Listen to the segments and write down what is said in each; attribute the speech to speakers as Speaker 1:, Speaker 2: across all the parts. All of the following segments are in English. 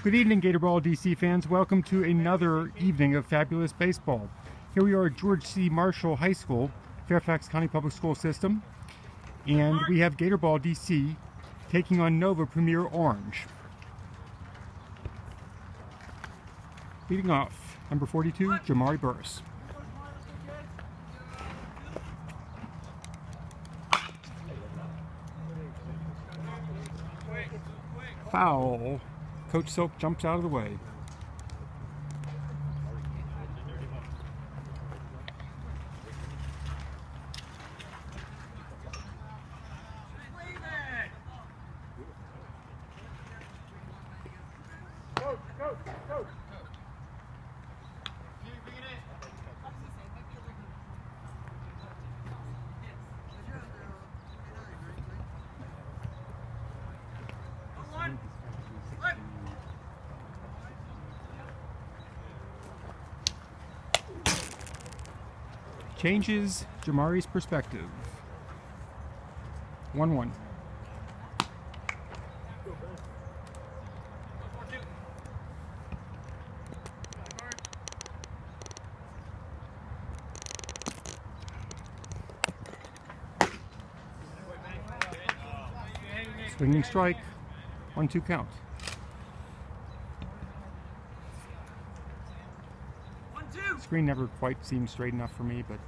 Speaker 1: Good evening, Gatorball DC fans. Welcome to another evening of fabulous baseball. Here we are at George C. Marshall High School, Fairfax County Public School System, and we have Gatorball DC taking on Nova Premier Orange. Leading off, number 42, Jamari Burris. Foul. Coach Silk jumps out of the way. Changes Jamari's perspective. 1-1. Swinging strike. 1-2 count. Screen never quite seems straight enough for me, but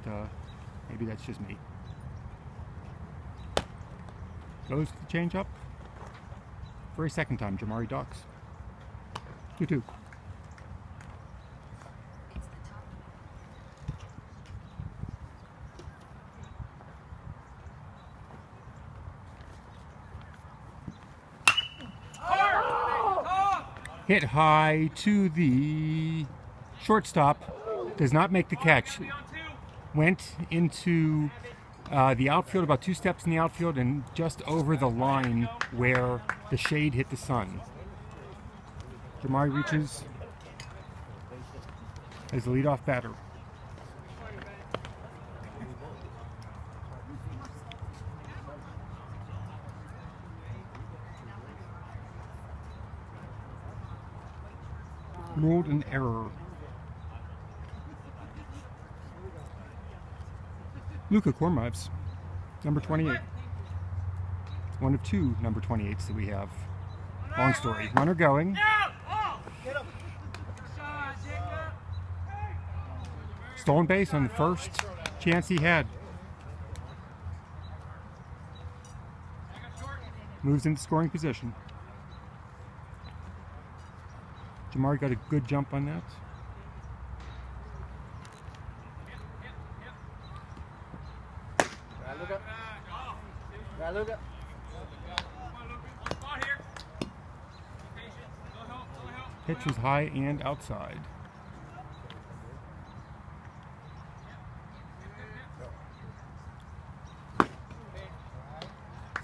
Speaker 1: maybe that's just me. Goes to the changeup. For a second time, Jamari ducks. 2-2. Hit high to the shortstop. Does not make the catch. Went into the outfield, about 2 steps in the outfield, and just over the line where the shade hit the sun. Jamari reaches as the leadoff batter. Ruled an error. Luca Kormives, number 28. One of 2 number 28s that we have. Long story. Runner going. Stolen base on the first chance he had. Moves into scoring position. Jamari got a good jump on that. Pitch was high and outside.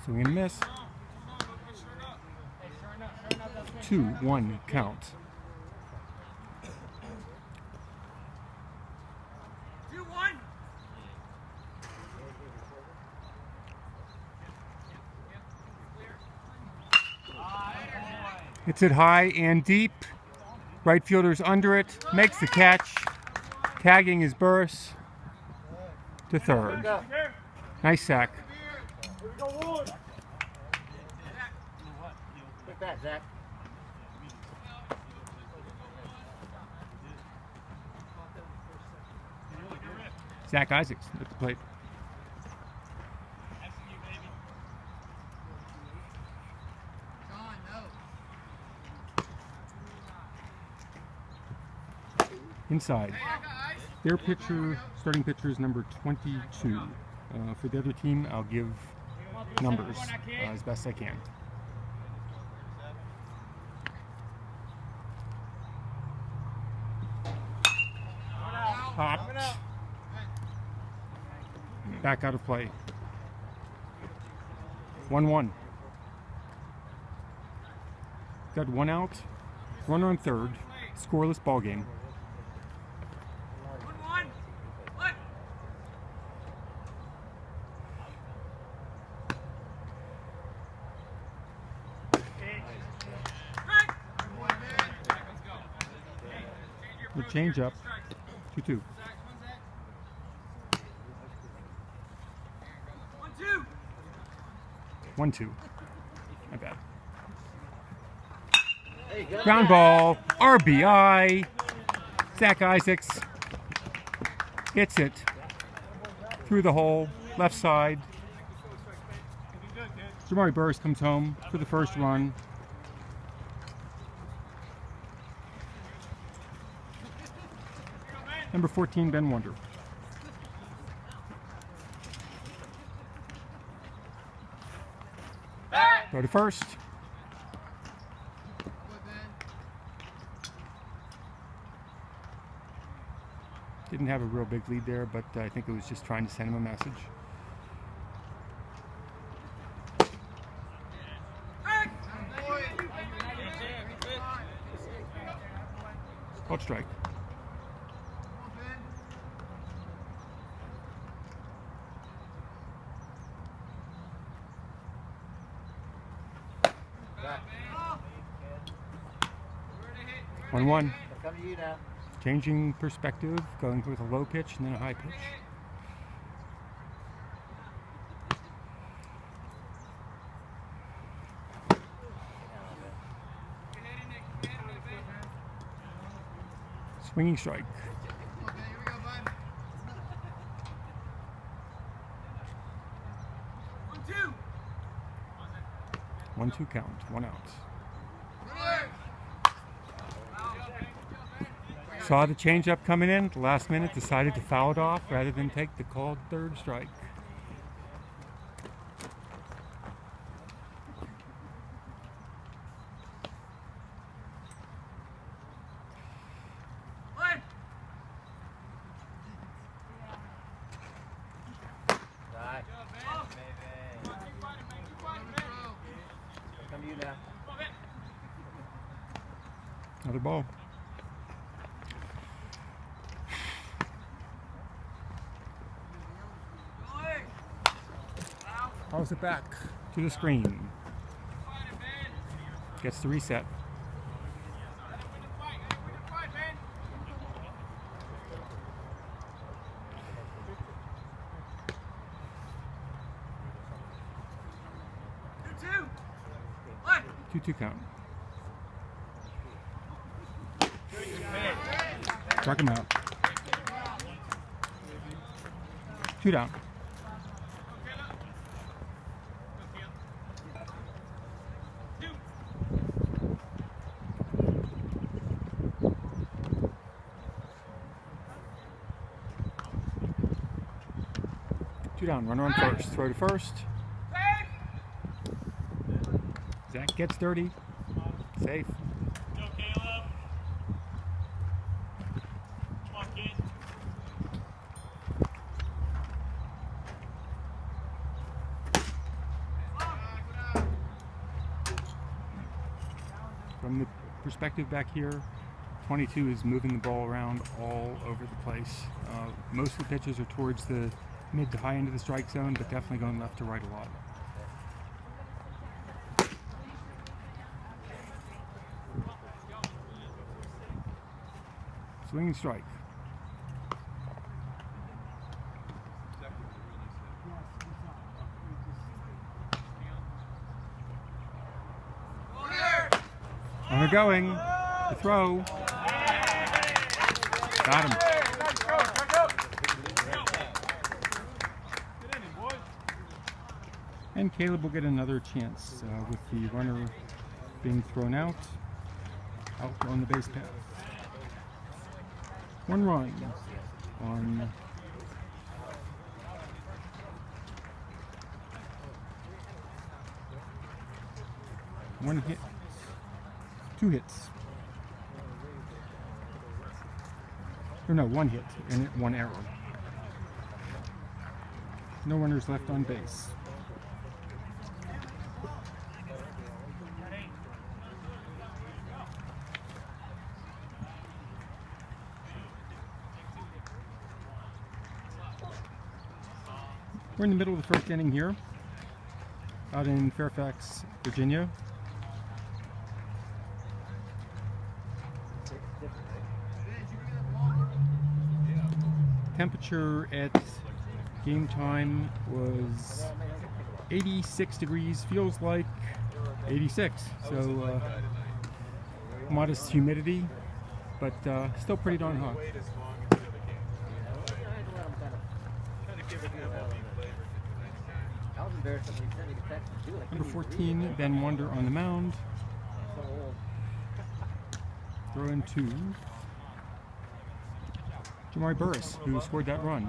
Speaker 1: Swing and miss. 2-1 count. Hits it high and deep. Right fielder's under it. Makes the catch. Tagging his Burris to third. Nice sack.
Speaker 2: Take that, Zach.
Speaker 1: Zach Isaacs at the plate. Inside. Their pitcher, starting pitcher, is number 22. For the other team, I'll give numbers as best I can. Popped. Back out of play. 1-1. Got 1 out. Runner on third. Scoreless ball game. The change up. 2-2. 1-2. My bad. Ground ball. RBI. Zach Isaacs hits it through the hole, left side. Jamari Burris comes home for the first run. Number 14, Ben Wonder. Go to first. Didn't have a real big lead there, but I think it was just trying to send him a message. Called strike. One. Changing perspective, going with a low pitch and then a high pitch. Swinging strike. 1-2 count, 1 out. Saw the changeup coming in at the last minute, decided to foul it off rather than take the called third strike. Another ball. Throws it back to the screen. Gets the reset. Two count. Struck him out. 2 down. Two down. Runner on first. Throw to first. Zach gets dirty. Safe. From the perspective back here, 22 is moving the ball around all over the place. Most of the pitches are towards the mid to high end of the strike zone, but definitely going left to right a lot. Swing and strike. Runner going. The throw. Got him. And Caleb will get another chance with the runner being thrown out on the base path. 1 run on one hit, 2 hits. Or no, 1 hit and 1 error. No runners left on base. We're in the middle of the first inning here, out in Fairfax, Virginia. Temperature at game time was 86 degrees, feels like 86, so modest humidity, but still pretty darn hot. Number 14, Ben Wonder on the mound. Throw into Jamari Burris, who scored that run.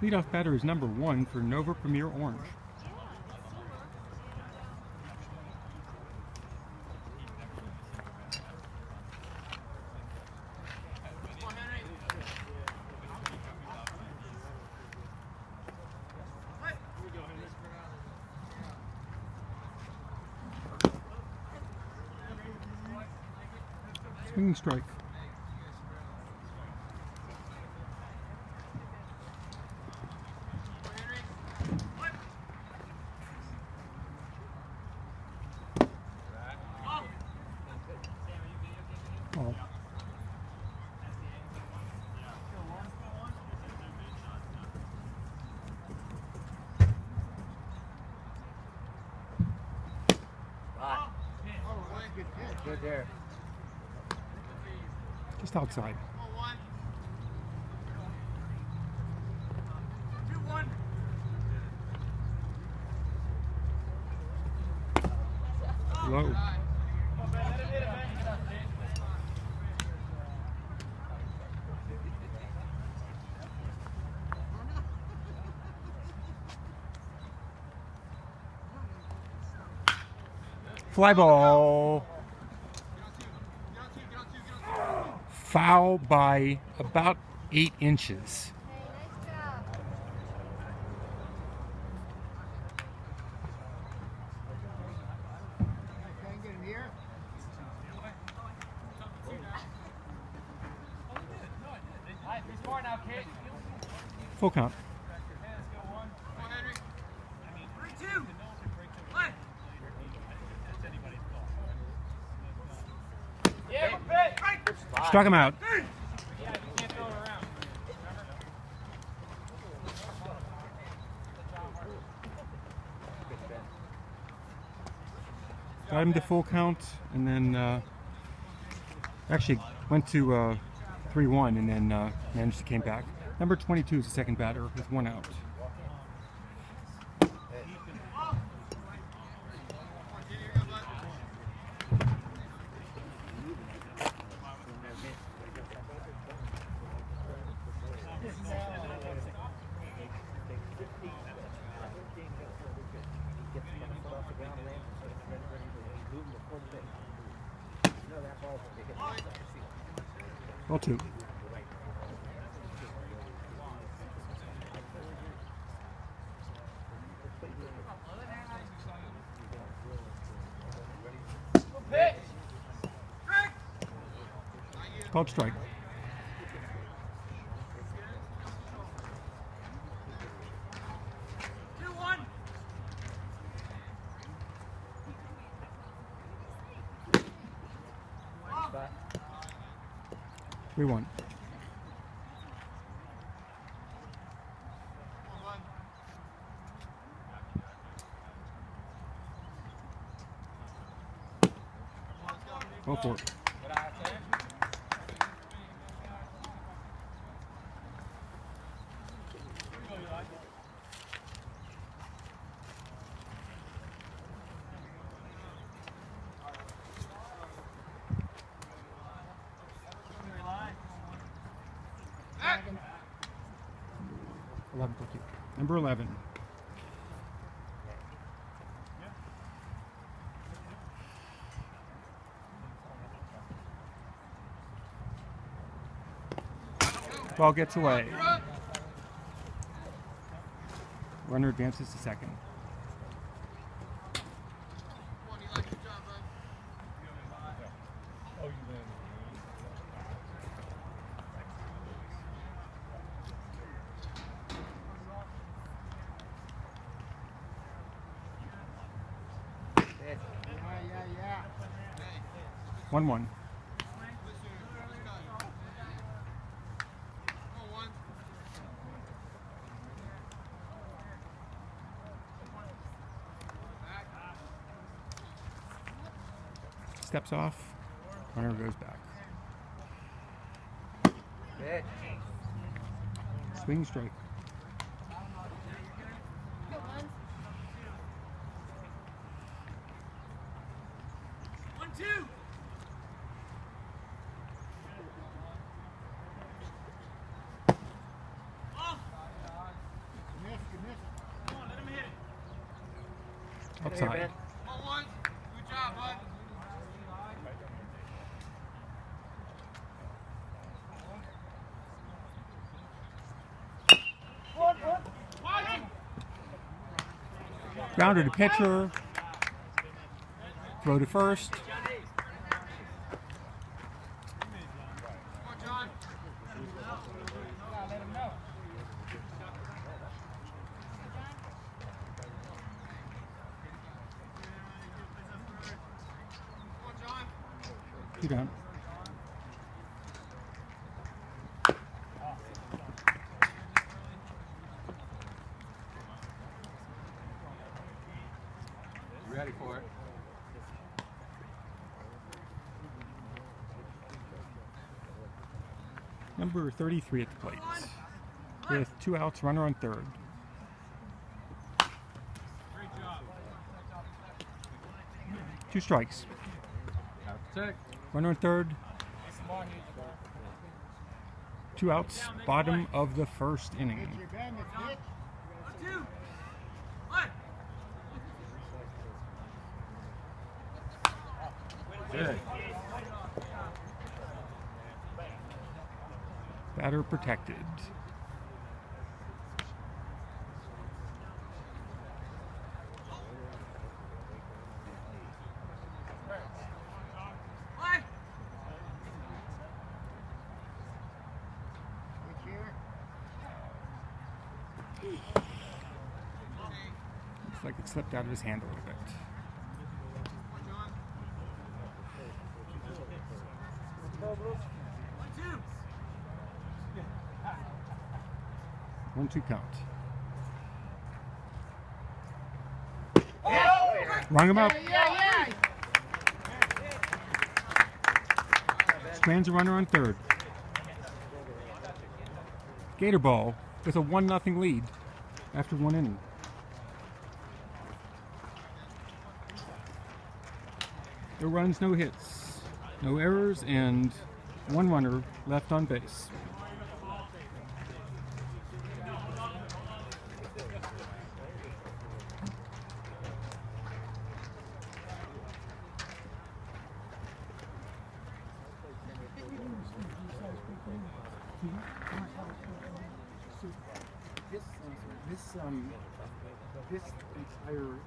Speaker 1: Leadoff batter is number 1 for Nova Premier Orange. Swinging strike. Oh.
Speaker 2: Good there.
Speaker 1: Just outside. 2-1. Low. Fly ball. Foul by about 8 inches. Full count. Struck him out. Got him to full count, and then actually went to 3-1, and then managed to came back. Number 22 is the second batter with 1 out. Ball 2. Called strike. 3-1. Go for it. Number 11. Ball gets away. Runner advances to second.
Speaker 2: Yeah.
Speaker 1: 1-1. Steps off. Runner goes back. Swing strike. Outside.
Speaker 2: Good job, bud.
Speaker 1: Grounder to pitcher. Throw to first. Two down.
Speaker 2: Ready for it.
Speaker 1: Number 33 at the plate. With 2 outs, runner on third.
Speaker 2: Great job.
Speaker 1: 2 strikes. Runner on third. 2 outs, bottom of the first inning.
Speaker 2: Good.
Speaker 1: Batter protected. Looks like it slipped out of his hand a little bit. One-two count. Rung him up. Strands a runner on third. Gatorball with a 1-0 lead after 1 inning. No runs, no hits, no errors, and 1 runner left on base.
Speaker 3: This entire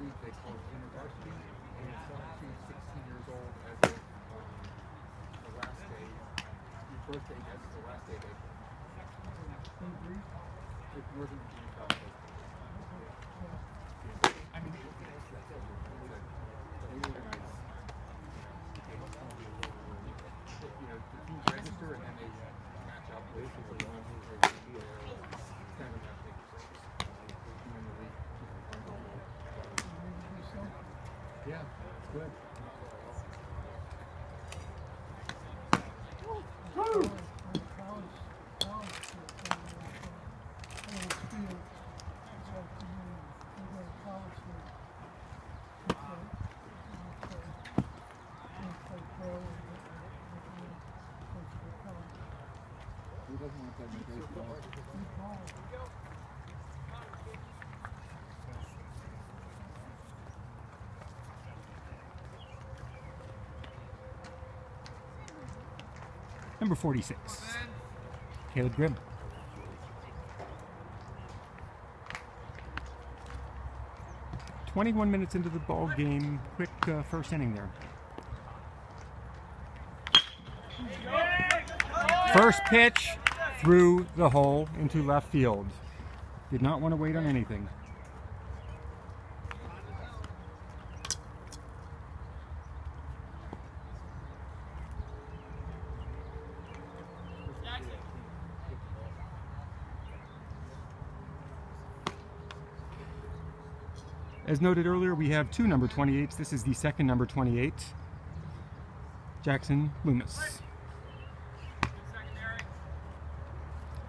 Speaker 3: league they call university, and it's up to 16 years old as of the last day, your birthday, as the last day of April. Like Northern Virginia College. I mean, they organize, the teams register and Good. Who doesn't want that in baseball?
Speaker 1: Number 46, Caleb Grimm. "21 minutes into the ball game, quick first inning there. First pitch through the hole into left field. Did not want to wait on anything. As noted earlier, we have two number 28s. This is the second number 28, Jackson Loomis.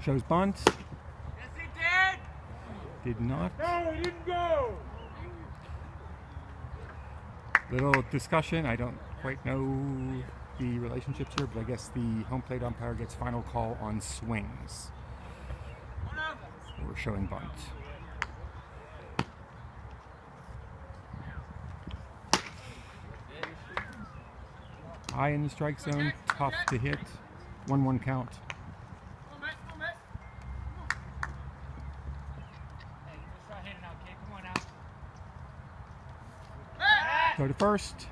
Speaker 1: Shows bunt.
Speaker 2: Yes, he did!
Speaker 1: Did not.
Speaker 2: No, he didn't go!
Speaker 1: Little discussion. I don't quite know the relationships here, but I guess the home plate umpire gets final call on swings. We're showing bunt. High in the strike zone, tough to hit. 1-1 count. Go to first.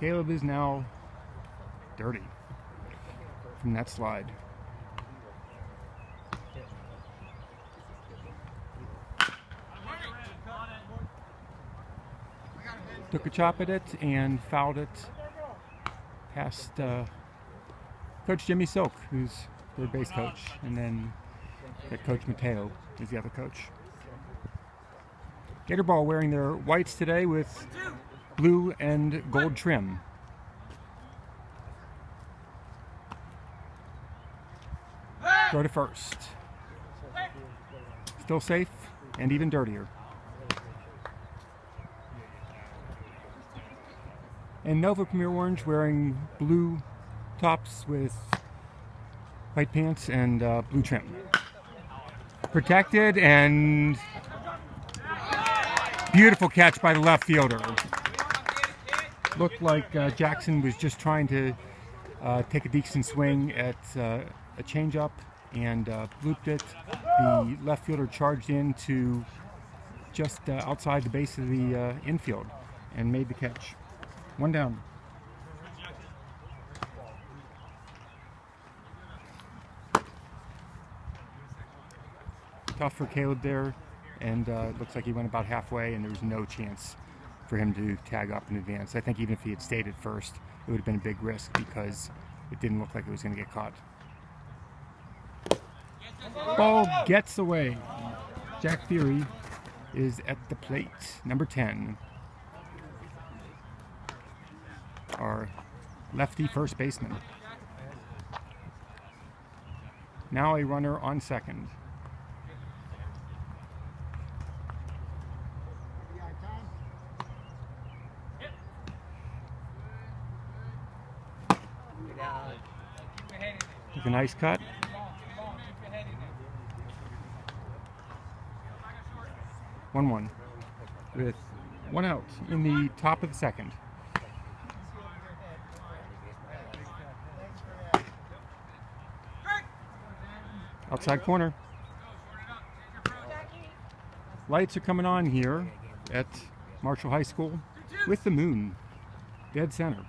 Speaker 1: Caleb is now dirty from that slide. Took a chop at it and fouled it past Coach Jimmy Silk, who's third base coach, and then Coach Mateo is the other coach. Gatorball wearing their whites today with blue and gold trim. Go to first. Still safe and even dirtier. And Nova Premier Orange wearing blue tops with white pants and blue trim. Protected and beautiful catch by the left fielder. Looked like Jackson was just trying to take a decent swing at a changeup and looped it. The left fielder charged in to just outside the base of the infield and made the catch. One down. Tough for Caleb there, and it looks like he went about halfway, and there was no chance for him to tag up in advance. I think even if he had stayed at first, it would have been a big risk because it didn't look like it was going to get caught. Ball gets away. Jack Theory is at the plate. Number 10. Our lefty first baseman. Now a runner on second. Took a nice cut. One with one out in the top of the second. Outside corner. Lights are coming on here at Marshall High School with the moon dead center.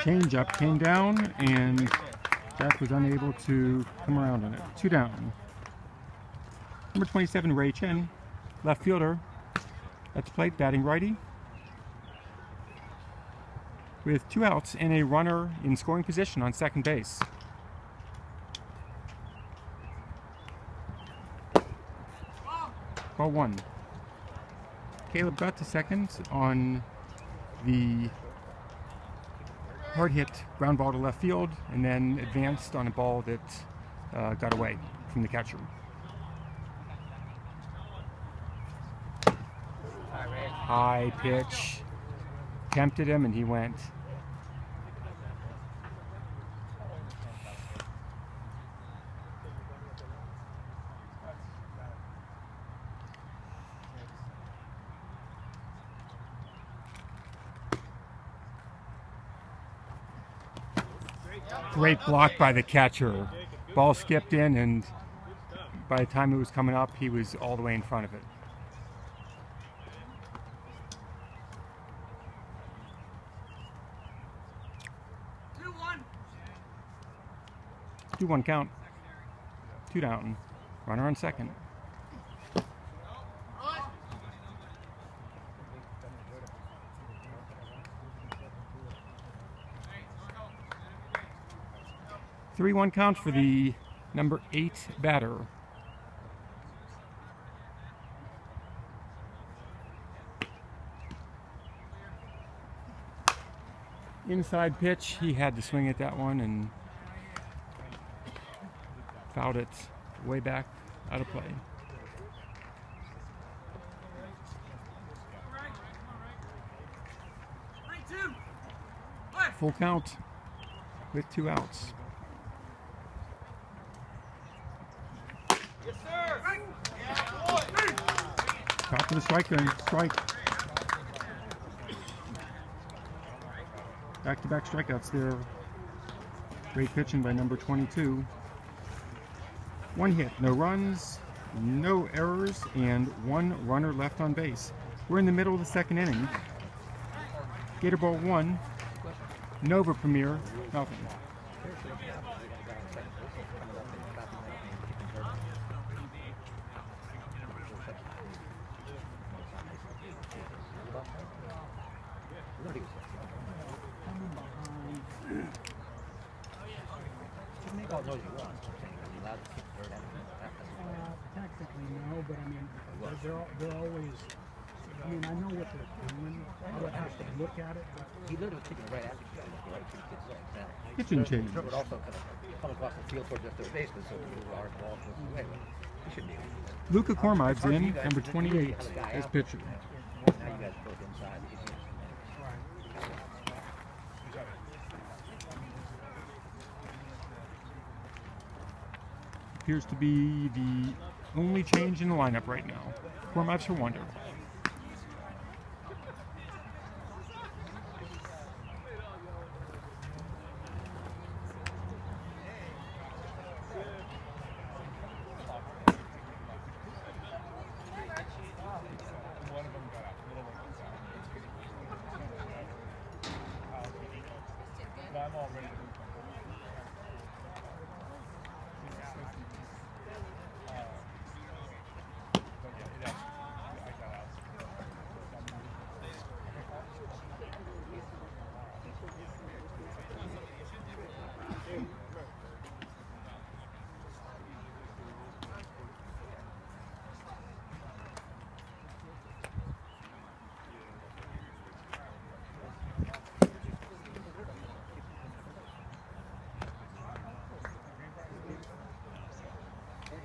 Speaker 1: Changeup came down and Jack was unable to come around on it. Two down. Number 27, Ray Chen, left fielder at the plate, batting righty. with 2 outs and a runner in scoring position on second base. Ball 1. Caleb got to second on the hard hit ground ball to left field, and then advanced on a ball that got away from the catcher. High pitch, tempted him, and he went. Great block by the catcher. Ball skipped in, and by the time it was coming up, he was all the way in front of it. Two one count. 2 down. Runner on second. 3-1 count for the number 8 batter. Inside pitch, he had to swing at that one and fouled it way back out of play. Full count with 2 outs. Top of the striker and strike. Back-to-back strikeouts there. Great pitching by number 22. 1 hit, no runs, no errors, and 1 runner left on base. We're in the middle of the second inning. Gatorball 1, Nova Premier, nothing.
Speaker 4: Technically, no, but I mean, they're always. I mean, I know what they're doing. I would have to look at it. But
Speaker 5: He literally was kicking right at the right to
Speaker 1: Pitching change.
Speaker 5: But also kind of come across the field towards the third baseman, so the large ball goes away. He shouldn't be able to do that.
Speaker 1: Luca Cormide's in, number 28, as pitcher.
Speaker 5: Now you guys both inside. You can't-
Speaker 1: Appears to be the only change in the lineup right now. Cormide's for Wonder.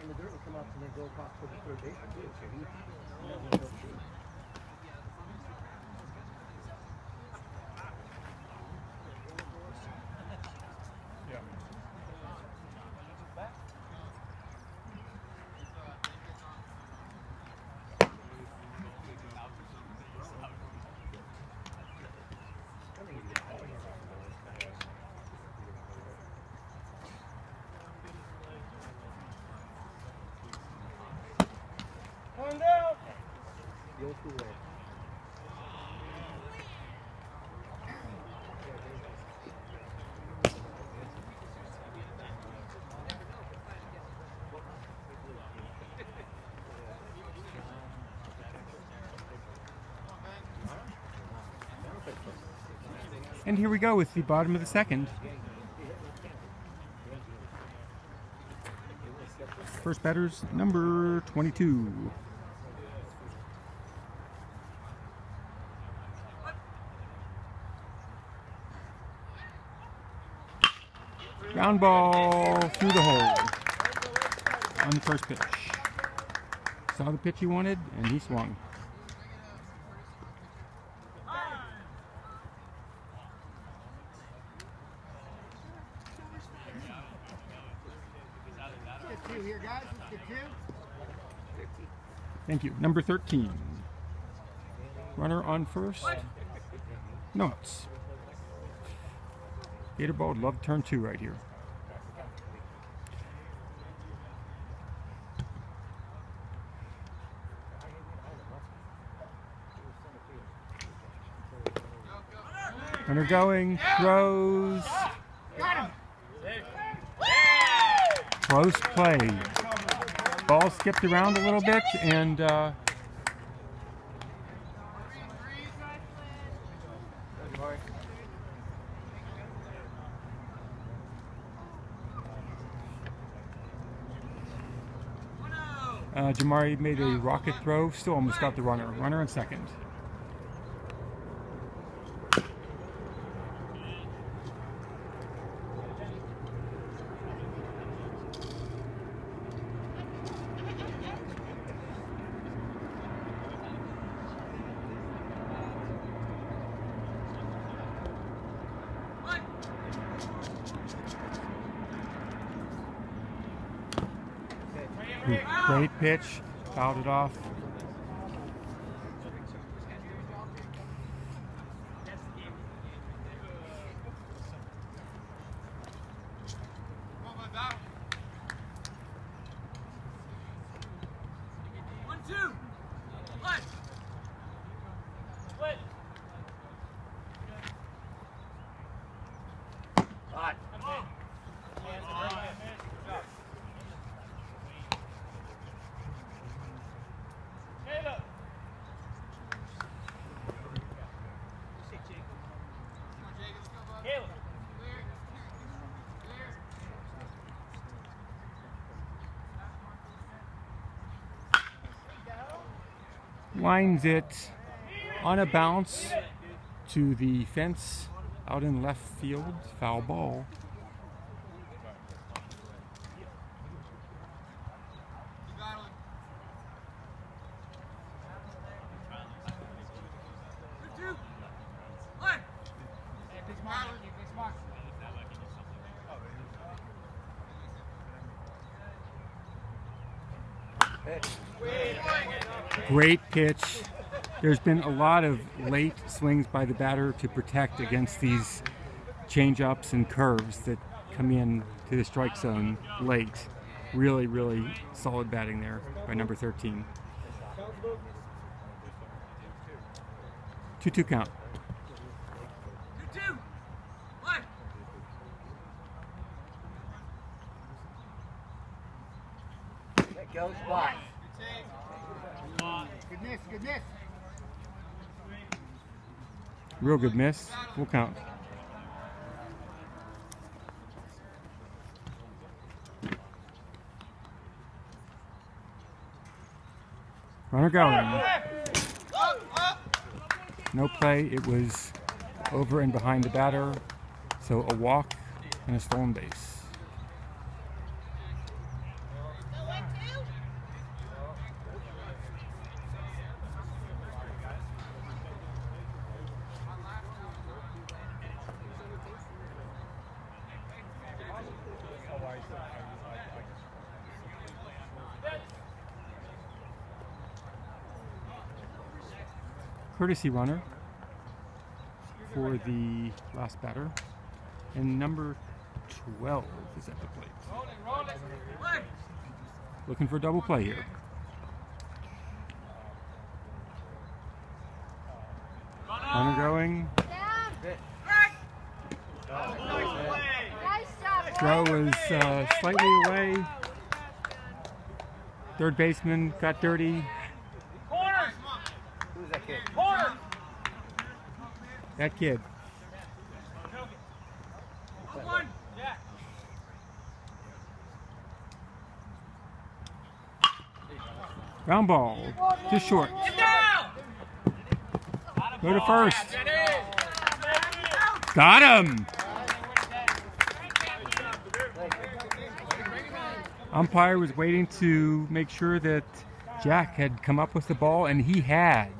Speaker 5: And the dirt will come up and then go across to the third baseman too. So he The
Speaker 1: And here we go with the bottom of the second. First batter's number 22. Ground ball through the hole on the first pitch. Saw the pitch he wanted, and he swung. Thank you. Number 13. Runner on first. No outs. Gatorball would love turn 2 right here. Runner going, throws. Close play. Ball skipped around a little bit, and Jamari made a rocket throw, still almost got the runner. Runner in second. Great pitch, fouled it off. Lines it on a bounce to the fence out in left field. Foul ball. Great pitch. There's been a lot of late swings by the batter to protect against these change-ups and curves that come in to the strike zone late. Really, really solid batting there by number 13. 2-2 count.
Speaker 5: Go spot.
Speaker 3: Good miss.
Speaker 1: Real good miss. Full count. Runner going. No play. It was over and behind the batter. So a walk and a stolen base. Courtesy runner for the last batter, and number 12 is at the plate. Looking for a double play here. Runner going. Throw was slightly away. Third baseman got dirty.
Speaker 5: Who's that kid?
Speaker 1: That kid. Ground ball to short. Go to first. Got him. Umpire was waiting to make sure that Jack had come up with the ball, and he had.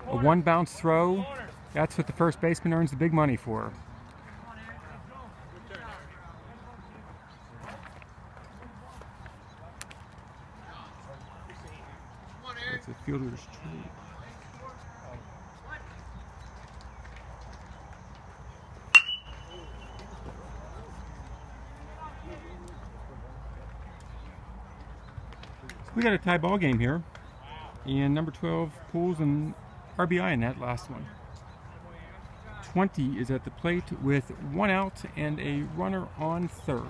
Speaker 1: A one bounce throw. That's what the first baseman earns the big money for. It's a fielder's tree. We got a tie ball game here, and number 12 pulls an RBI in that last one. 20 is at the plate with 1 out and a runner on third.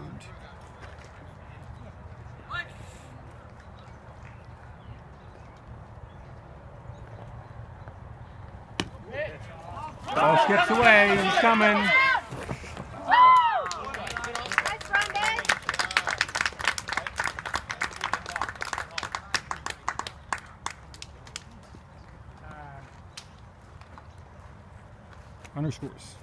Speaker 1: Ball skips away. He's coming. Hunter scores.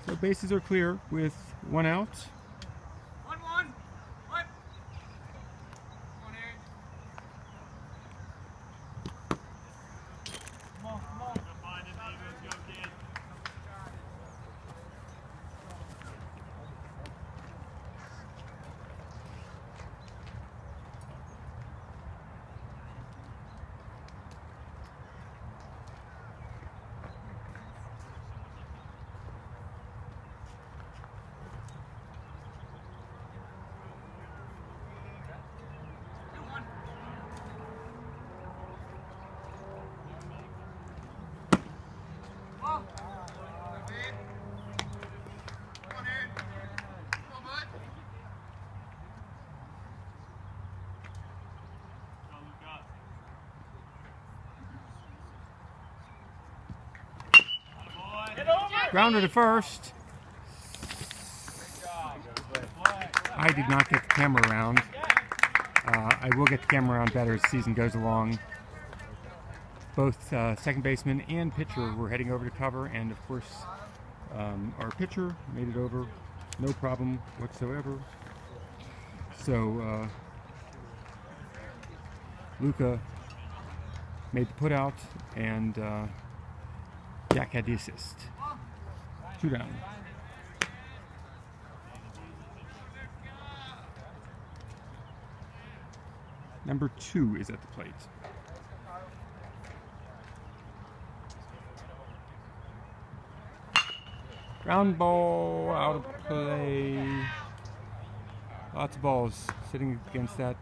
Speaker 1: So bases are clear with 1 out.
Speaker 2: 1-1. What? Come on, Aaron. Come on, come on. Go find it, baby. Let's go, kid.
Speaker 1: Grounder to first. I did not get the camera around. I will get the camera around better as the season goes along. Both second baseman and pitcher were heading over to cover, and of course our pitcher made it over, no problem whatsoever. So Luca made the put out, and Jack had the assist. 2 down. Number 2 is at the plate. Ground ball out of play. Lots of balls sitting against that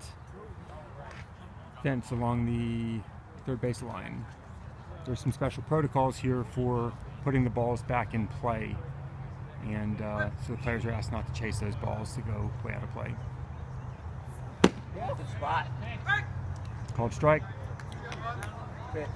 Speaker 1: fence along the third base line. There's some special protocols here for putting the balls back in play, and so the players are asked not to chase those balls to go way out of play.
Speaker 5: Good spot.
Speaker 1: Called strike.
Speaker 5: Pitch.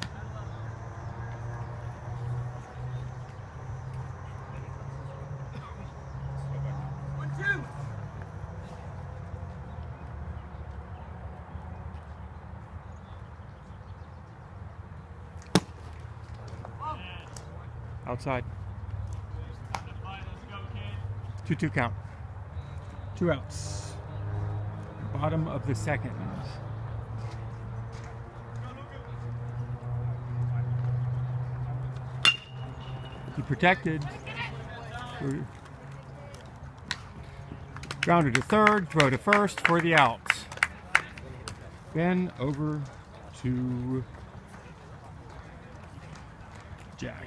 Speaker 1: Outside. 2-2 count. 2 outs. Bottom of the second. He protected. Grounder to third, throw to first for the out. Then over to Jack.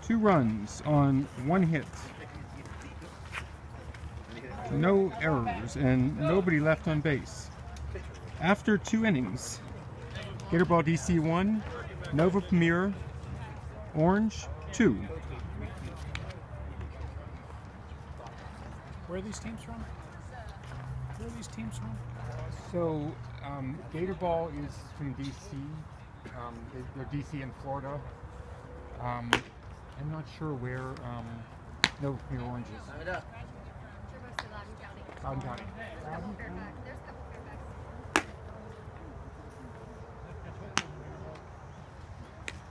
Speaker 1: Two runs on 1 hit. No errors and nobody left on base. After 2 innings, Gatorball DC 1, Nova Premier Orange 2.
Speaker 4: Where are these teams from? Where are these teams from?
Speaker 1: So, Gatorball is from DC. They're DC and Florida. I'm not sure where. No, near Oranges.
Speaker 6: They're mostly Loudoun County.
Speaker 1: Loudoun County.
Speaker 6: There's a couple Fairfax. There's a couple Fairfax.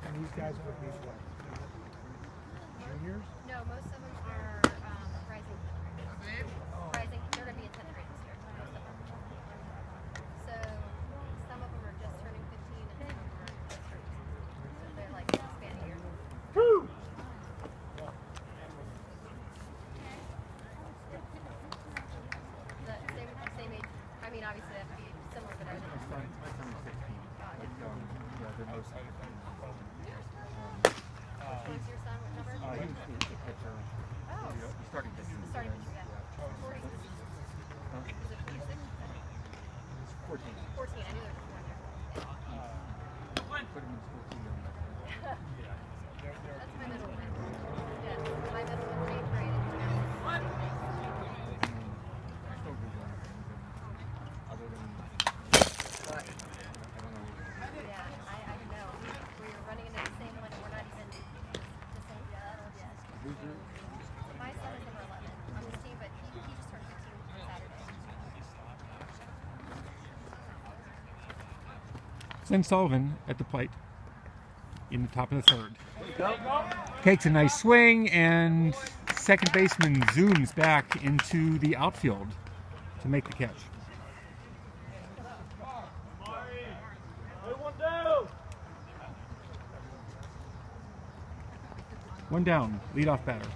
Speaker 4: And these guys would be what? Juniors?
Speaker 6: No, most of them are rising. Rising. They're going to be in 10th grade this year. Most of them. So some of them are just turning 15 and some of them are just turning 16. So they're like span a year. The same age. I mean, obviously they have to be similar, but I don't know.
Speaker 1: My son is 16. Yeah, they're most.
Speaker 6: What's your son? What number?
Speaker 1: He was the pitcher.
Speaker 6: Oh.
Speaker 1: The starting pitcher.
Speaker 6: The starting pitcher, yeah. 40. Is it 46?
Speaker 1: 14.
Speaker 6: 14. I knew there was 1 year.
Speaker 1: Put him in school too young.
Speaker 6: That's my middle one. Yes, my middle one's 8th grade and he's now
Speaker 1: I still do one thing, other than I don't know.
Speaker 6: yeah, I know. We're running into the same one and we're not even the same yet. My son is number 11 on his team, but he just turned 15 on Saturday.
Speaker 1: Zen Sullivan at the plate in the top of the third. Takes a nice swing, and second baseman zooms back into the outfield to make the catch. One down, leadoff batter.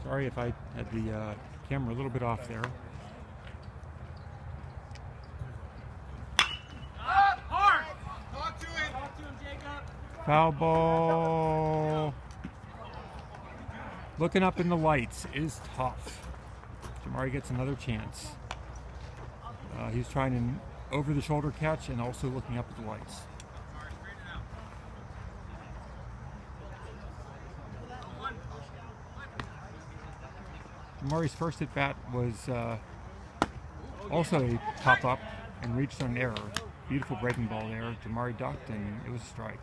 Speaker 1: Sorry if I had the camera a little bit off there. Foul ball. Looking up in the lights is tough. Jamari gets another chance. He's trying an over-the-shoulder catch and also looking up at the lights. Jamari's first at bat was also a pop-up and reached on an error. Beautiful breaking ball there. Jamari ducked and it was a strike.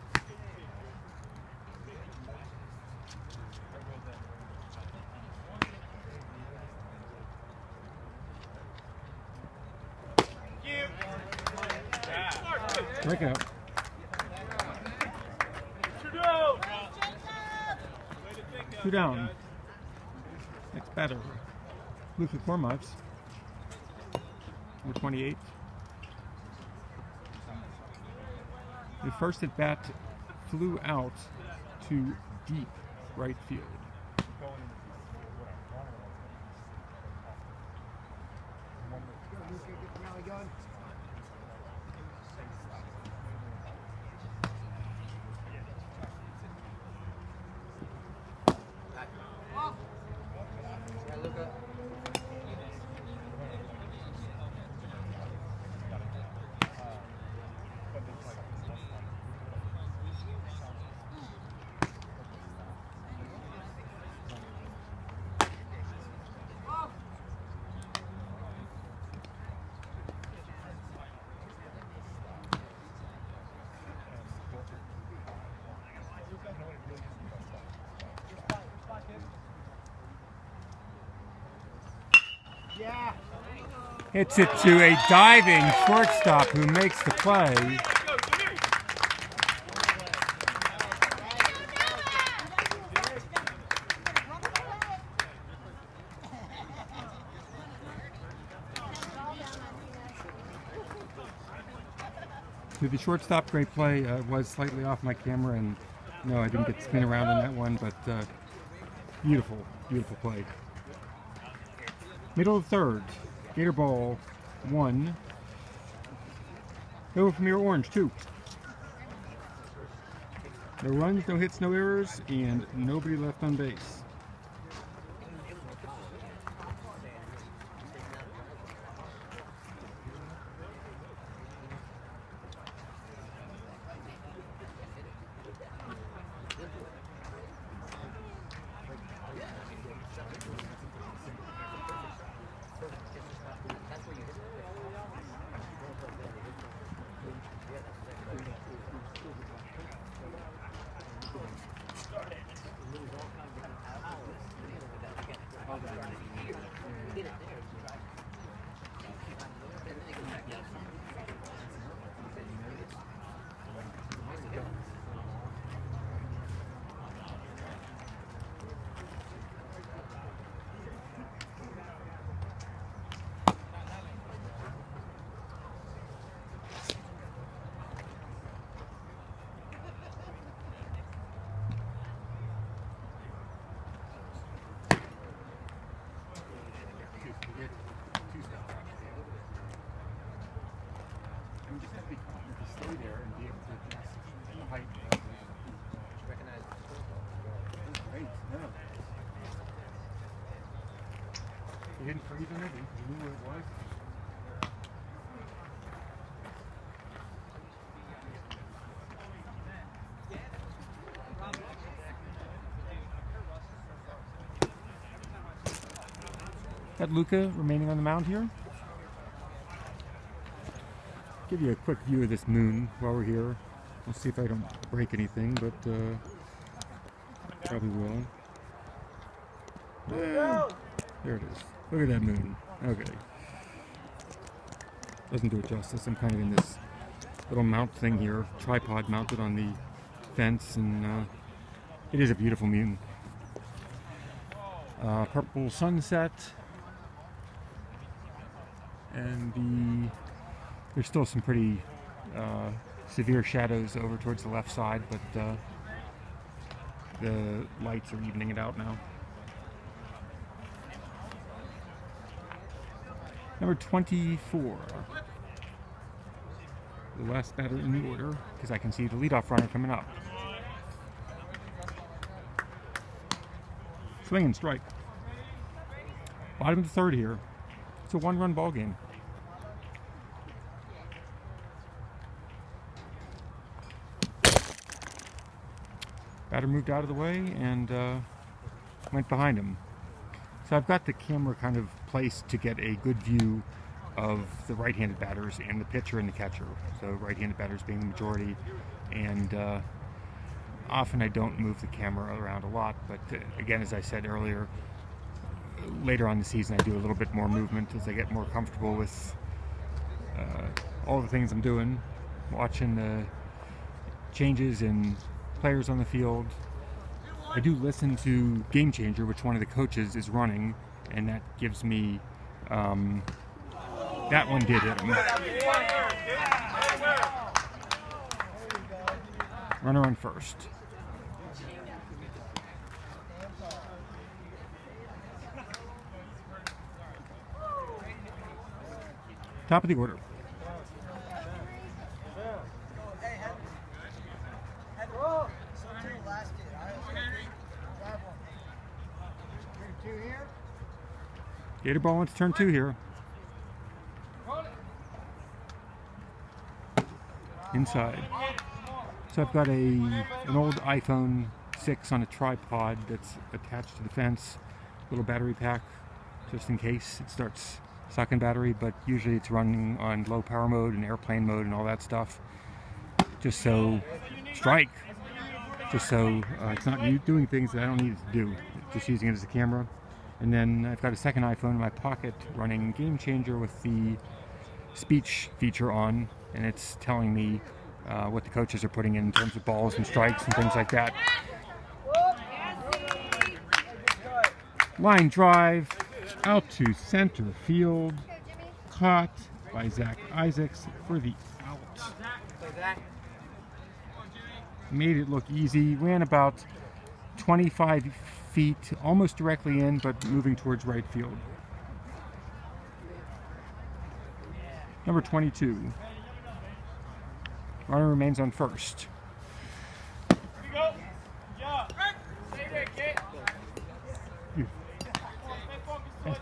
Speaker 1: Strikeout. Two down. Next batter, Luka Kormaz, number 28. The first at bat flew out to deep right field. Hits it to a diving shortstop who makes the play. To the shortstop, great play. Was slightly off my camera, and no, I didn't get to spin around on that one, but beautiful, beautiful play. Middle of the third. Gatorball 1. Go from your orange 2. No runs, no hits, no errors, and nobody left on base. You just have to be confident to stay there and be able to adjust the height.
Speaker 5: Recognize the
Speaker 1: That's great. Yeah. You didn't freeze on it? You knew where it was? Got Luca remaining on the mound here. Give you a quick view of this moon while we're here. We'll see if I don't break anything, but probably will. There it is. Look at that moon. Okay. Doesn't do it justice. I'm kind of in this little mount thing here, tripod mounted on the fence, and it is a beautiful moon. Purple sunset, and there's still some pretty severe shadows over towards the left side, but the lights are evening it out now. Number 24. The last batter in the order, because I can see the leadoff runner coming up. Swing and strike. Bottom of the third here. It's a one-run ball game. Batter moved out of the way and went behind him. So I've got the camera kind of placed to get a good view of the right-handed batters and the pitcher and the catcher. So right-handed batters being the majority, and often I don't move the camera around a lot, but again, as I said earlier, later on in the season I do a little bit more movement as I get more comfortable with all the things I'm doing, watching the changes in players on the field. I do listen to Game Changer, which one of the coaches is running, and that gives me that one did hit him. Runner on first. Top of the order. Gatorball wants turn 2 here. Inside. So I've got an old iPhone 6 on a tripod that's attached to the fence. Little battery pack, just in case it starts sucking battery, but usually it's running on low power mode and airplane mode and all that stuff. Just so, strike! Just so it's not doing things that I don't need it to do. Just using it as a camera. And then I've got a second iPhone in my pocket running Game Changer with the speech feature on, and it's telling me what the coaches are putting in terms of balls and strikes and things like that. Line drive out to center field, caught by Zach Isaacs for the out. Made it look easy, ran about 25 feet, almost directly in, but moving towards right field. Number 22. Runner remains on first.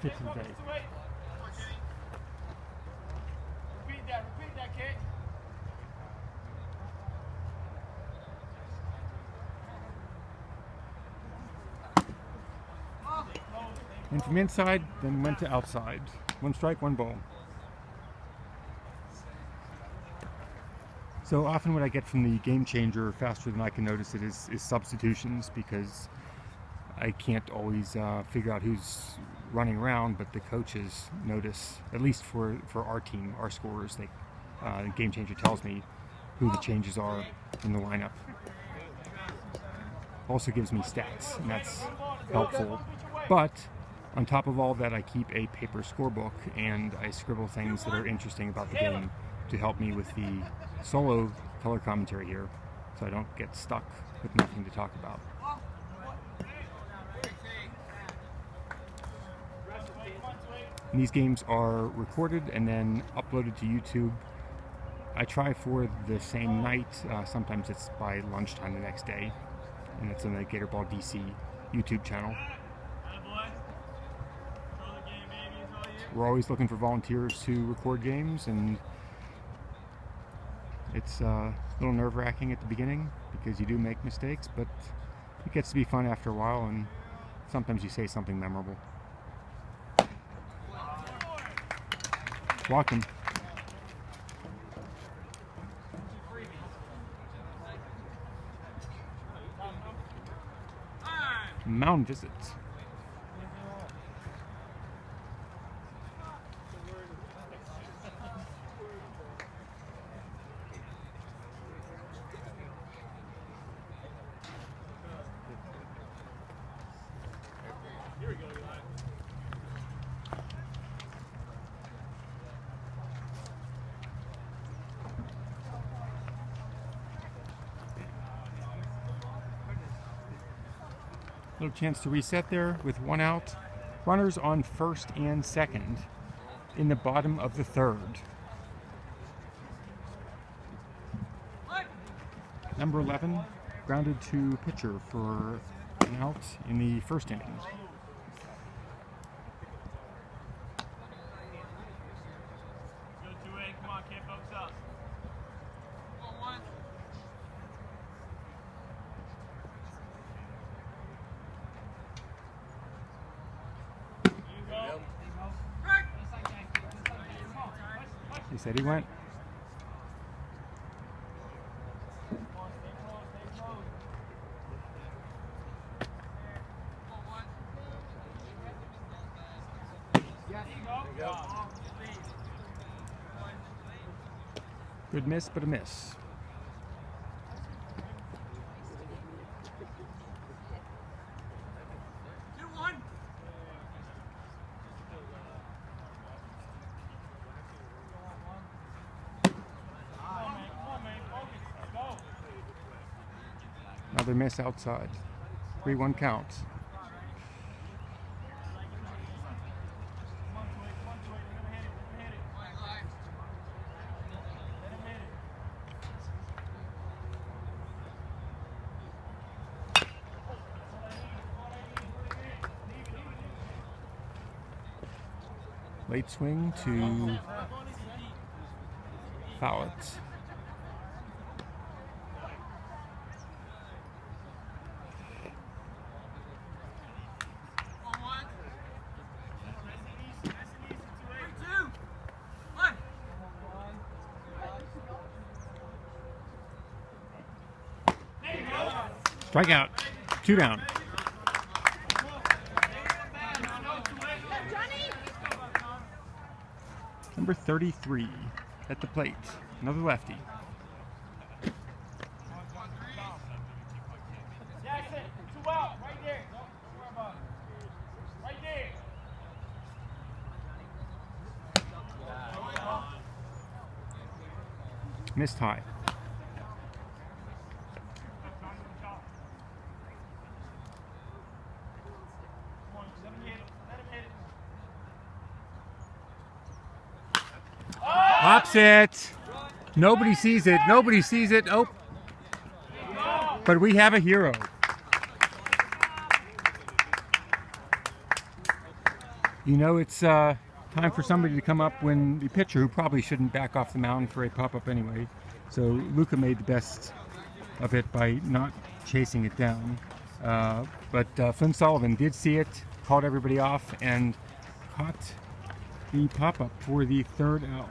Speaker 1: tip of the day.
Speaker 2: Repeat that, kid.
Speaker 1: And from inside, then went to outside. 1 strike, 1 ball. So often what I get from the game changer faster than I can notice it is substitutions, because I can't always figure out who's running around, but the coaches notice, at least for our team, our scorers, the game changer tells me who the changes are in the lineup. Also gives me stats, and that's helpful. But on top of all that, I keep a paper scorebook, and I scribble things that are interesting about the game to help me with the solo color commentary here, so I don't get stuck with nothing to talk about. And these games are recorded and then uploaded to YouTube. I try for the same night. Sometimes it's by lunchtime the next day, and it's on the Gatorball DC YouTube channel. We're always looking for volunteers to record games, and it's a little nerve-wracking at the beginning because you do make mistakes, but it gets to be fun after a while, and sometimes you say something memorable. Walk him. Mound visits. Little chance to reset there with 1 out. Runners on first and second in the bottom of the 3rd. Number 11 grounded to pitcher for an out in the 1st inning.
Speaker 2: Go 2A. Come on, kid. Focus up. Come on, 1.
Speaker 1: He said he went. Good miss, but a miss. Another miss outside. 3-1 count. Late swing to foul it. Strikeout. 2 down. Number 33 at the plate. Another lefty.
Speaker 2: Jackson, 2 out. Right there. Don't worry about it. Right there.
Speaker 1: Missed high. Pops it. Nobody sees it. Nobody sees it. Oh. But we have a hero. You know it's time for somebody to come up when the pitcher, who probably shouldn't back off the mound for a pop-up anyway. So Luca made the best of it by not chasing it down. But Flynn Sullivan did see it, called everybody off, and caught the pop-up for the third out.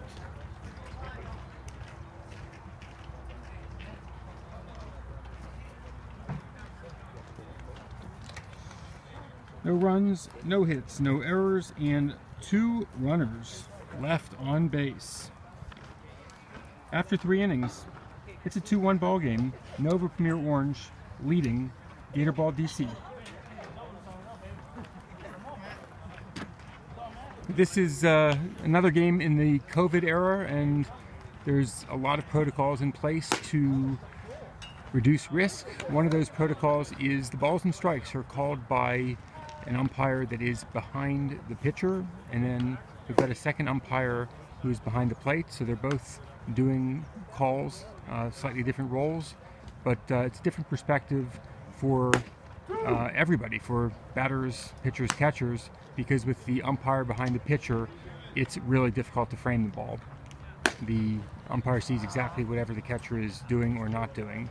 Speaker 1: No runs, no hits, no errors, and 2 runners left on base. After 3 innings, it's a 2-1 ball game. Nova Premier Orange leading Gatorball DC. This is another game in the COVID era, and there's a lot of protocols in place to reduce risk. One of those protocols is the balls and strikes are called by an umpire that is behind the pitcher, and then we've got a second umpire who's behind the plate, so they're both doing calls, slightly different roles, but it's a different perspective for everybody, for batters, pitchers, catchers, because with the umpire behind the pitcher, it's really difficult to frame the ball. The umpire sees exactly whatever the catcher is doing or not doing.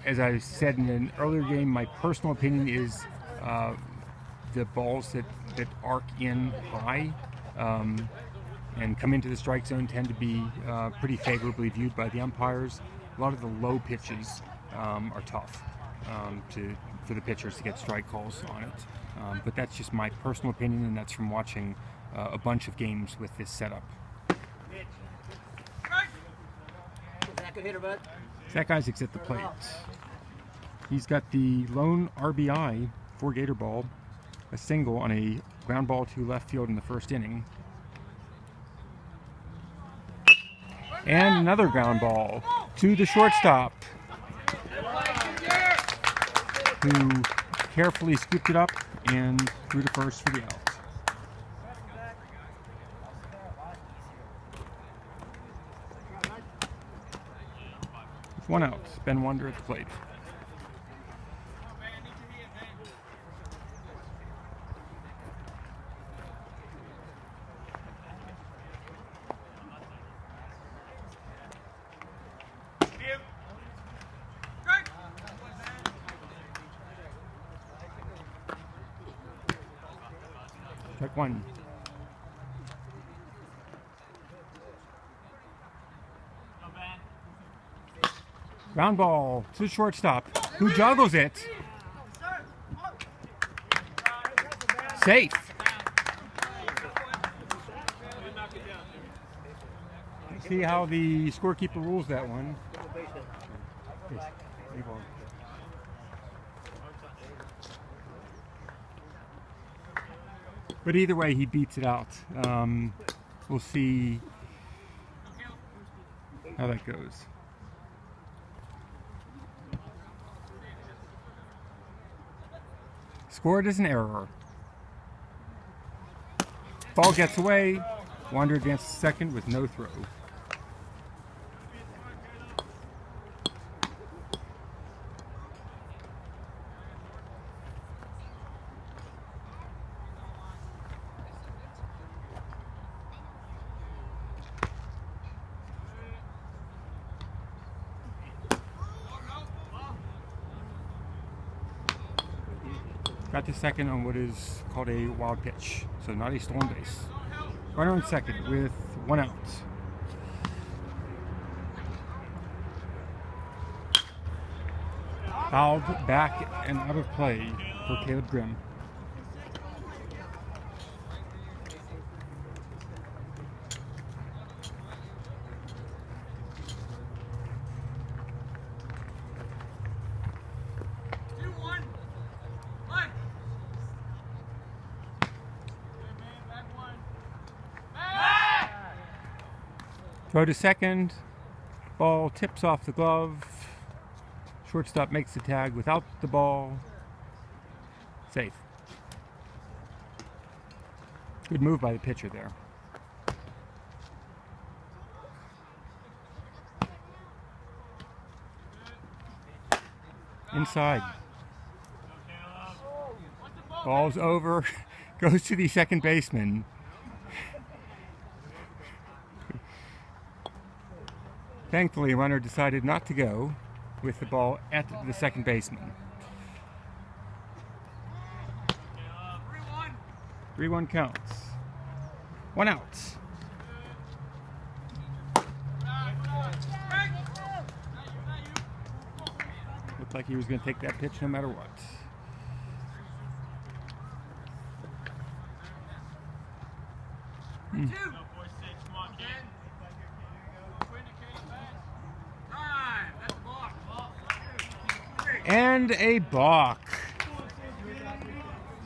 Speaker 1: As I said in an earlier game, my personal opinion is the balls that arc in high and come into the strike zone tend to be pretty favorably viewed by the umpires. A lot of the low pitches are tough for the pitchers to get strike calls on it. But that's just my personal opinion, and that's from watching a bunch of games with this setup. Zach Isaac's at the plate. He's got the lone RBI for Gatorball, a single on a ground ball to left field in the first inning. And another ground ball to the shortstop, who carefully scooped it up and threw to first for the out. With 1 out, Ben Wonder at the plate. Check 1. Ground ball to the shortstop, who juggles it. Safe. See how the scorekeeper rules that one. But either way, he beats it out. We'll see how that goes. Scored as an error. Ball gets away. Wander advances second with no throw. Got to second on what is called a wild pitch, so not a stolen base. Runner on second with 1 out. Fouled back and out of play for Caleb Grimm. Throw to second, ball tips off the glove, shortstop makes the tag without the ball, safe. Good move by the pitcher there. Inside. Ball's over, goes to the second baseman. Thankfully, a runner decided not to go with the ball at the second baseman. 3-1 counts. 1 out. Looked like he was going to take that pitch no matter what. And a balk.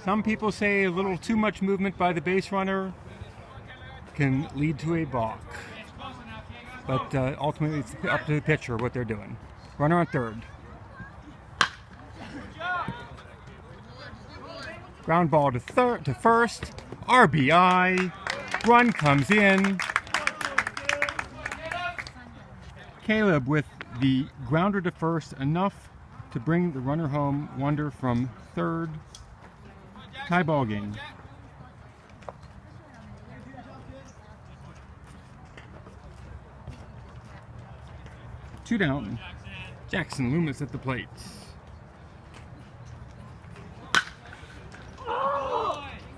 Speaker 1: Some people say a little too much movement by the base runner can lead to a balk. But ultimately it's up to the pitcher what they're doing. Runner on third. Ground ball to first. RBI. Run comes in. Caleb with the grounder to first, enough to bring the runner home. Wonder from third. Tie ball game. Two down. Jackson Loomis at the plate.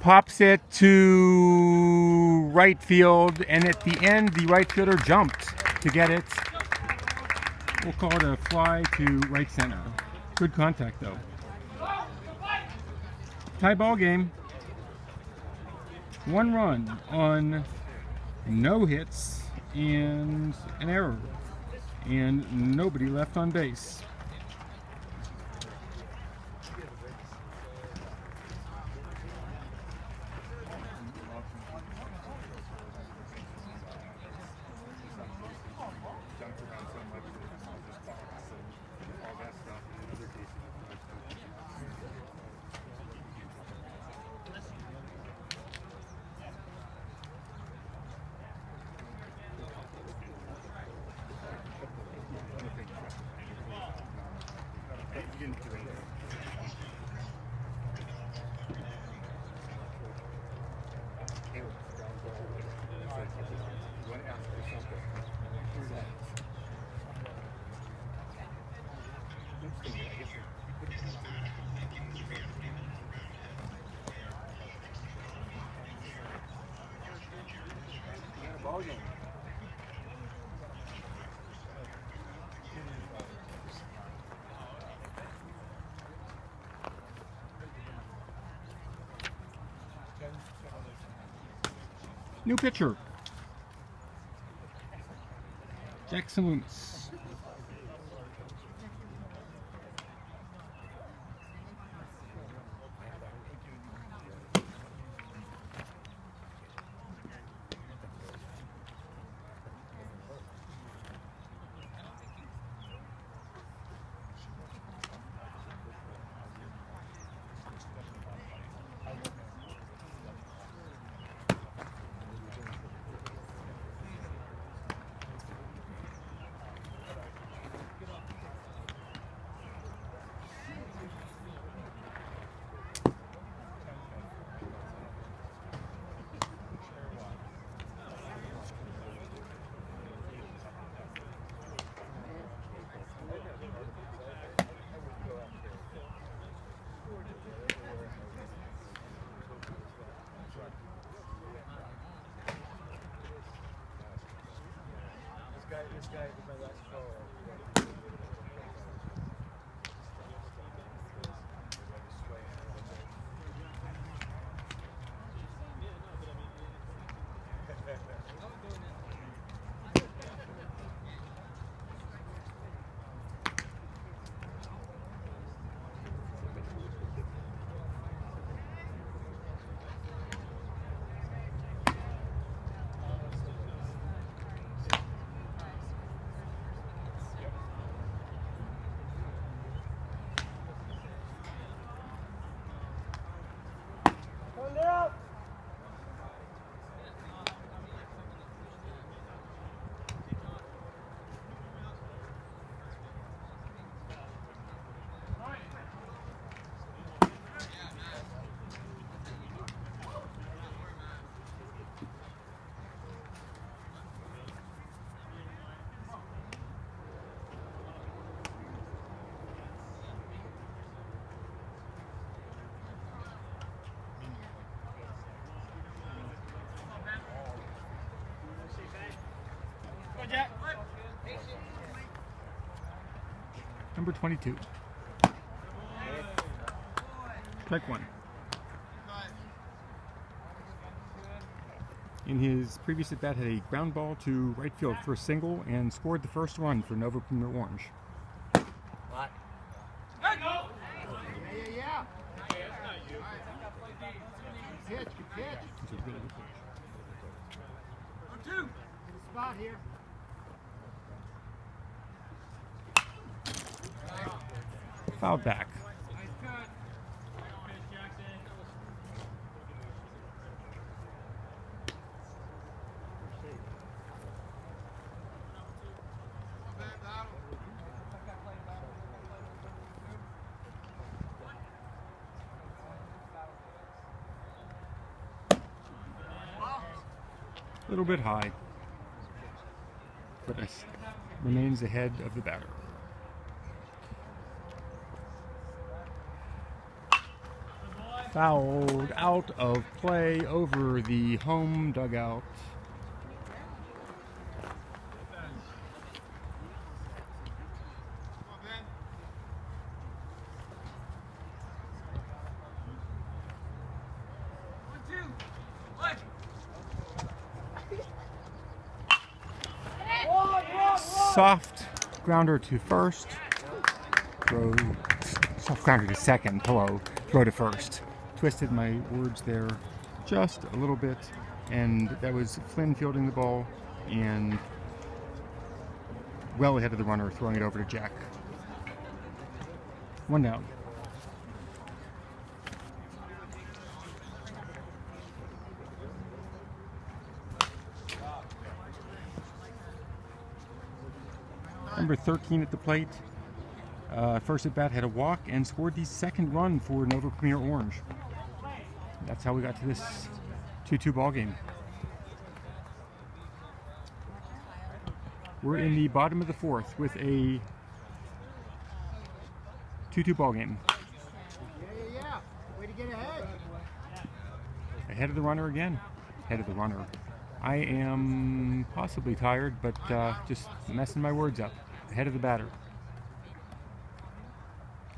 Speaker 1: Pops it to right field, and at the end, the right fielder jumped to get it. We'll call it a fly to right center. Good contact, though. Tie ball game. 1 run on no hits and an error, and nobody left on base. New pitcher, Jackson Loomis.
Speaker 7: This guy did my last call.
Speaker 1: Number 22. Strike one. In his previous at bat, had a ground ball to right field for a single and scored the first run for Nova Premier Orange.
Speaker 5: What?
Speaker 3: Yeah. Good pitch.
Speaker 1: He's a really good pitch.
Speaker 3: Good spot here.
Speaker 1: Fouled back. A little bit high, but remains ahead of the batter. Fouled out of play over the home dugout. Soft grounder to first. Throw. Soft grounder to second. Hello. Throw to first. Twisted my words there just a little bit, and that was Flynn fielding the ball and well ahead of the runner, throwing it over to Jack. One down. Number 13 at the plate. First at bat had a walk and scored the second run for Nova Premier Orange. That's how we got to this 2-2 ball game. We're in the bottom of the fourth with a 2-2 ball game.
Speaker 3: Yeah. Way to get ahead.
Speaker 1: Ahead of the runner again. Ahead of the runner. I am possibly tired, but just messing my words up. Ahead of the batter.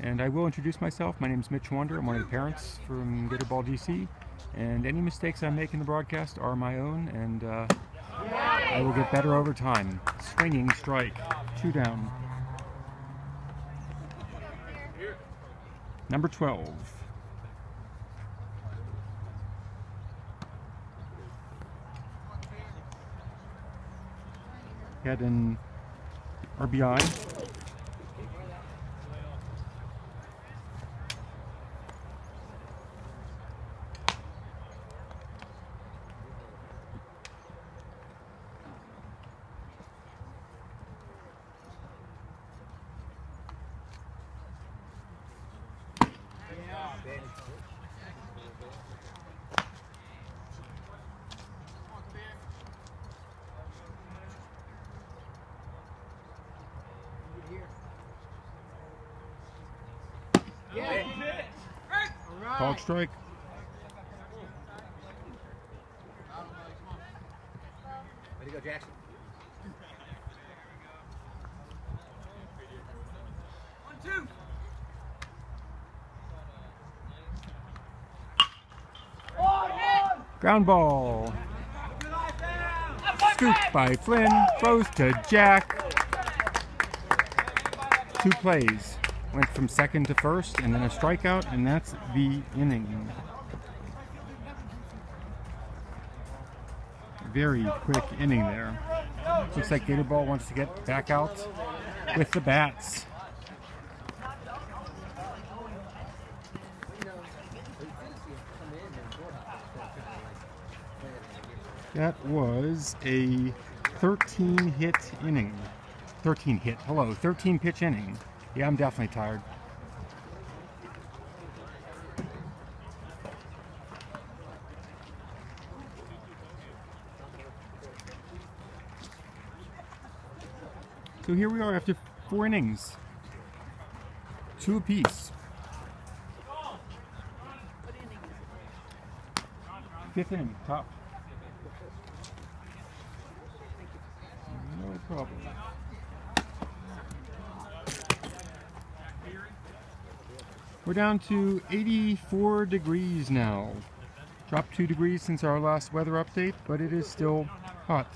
Speaker 1: And I will introduce myself. My name is Mitch Wander. I'm one of the parents from Gatorball DC. And any mistakes I make in the broadcast are my own, and I will get better over time. Swinging strike. 2 down. Number 12. Had an RBI. Called strike.
Speaker 5: Way to go, Jackson.
Speaker 1: Ground ball. Scooped by Flynn. Throws to Jack. 2 plays. Went from second to first, and then a strikeout, and that's the inning. Very quick inning there. Looks like Gatorball wants to get back out with the bats. That was a 13-hit inning. 13 pitch inning. Yeah, I'm definitely tired. So here we are after 4 innings. 2 apiece. 5th inning, top. No problem. We're down to 84 degrees now. Dropped 2 degrees since our last weather update, but it is still hot.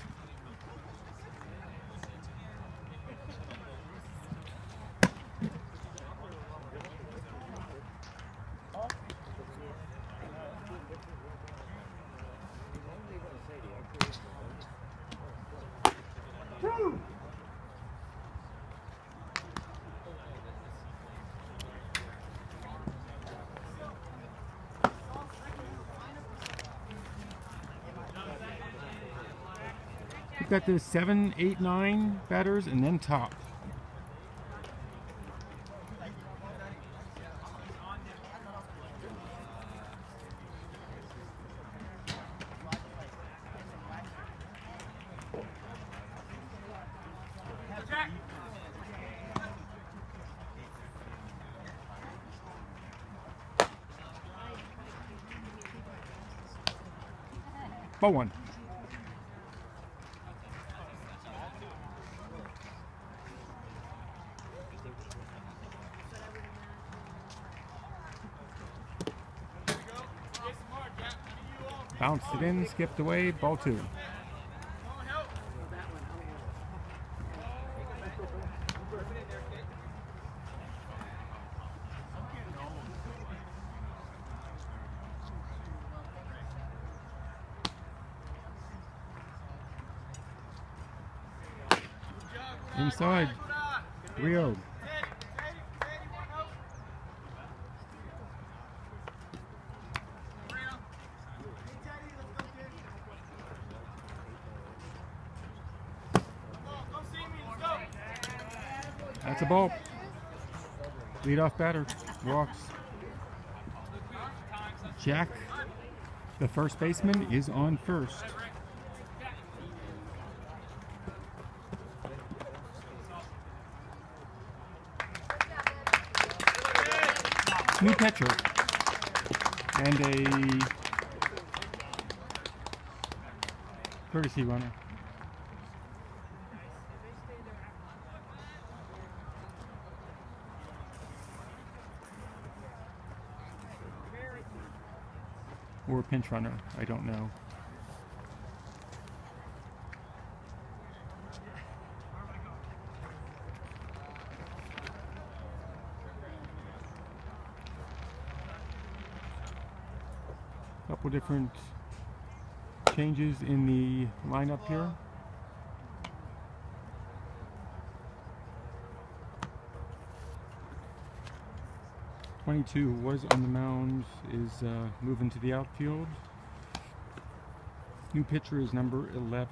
Speaker 1: We've got the 7, 8, 9 batters and then top. Ball one. Bounced it in, skipped away, ball two. Inside, 3-0. That's a ball. Leadoff batter walks. Jack, the first baseman, is on first. New catcher and a courtesy runner. Or a pinch runner, I don't know. Couple different changes in the lineup here. .22 was on the mound, is moving to the outfield. New pitcher is number 11,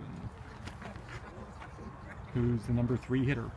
Speaker 1: who's the number 3 hitter.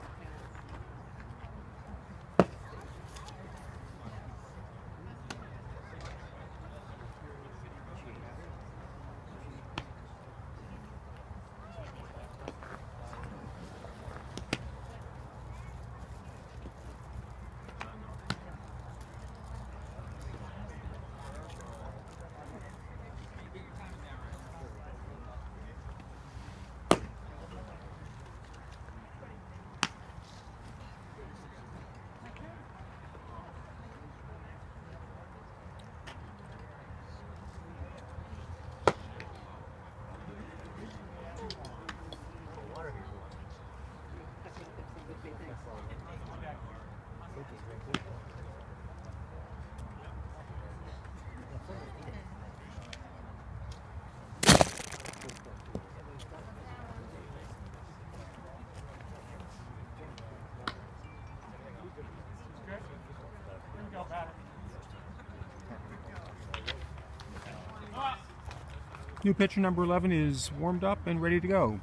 Speaker 1: New pitcher number 11 is warmed up and ready to go.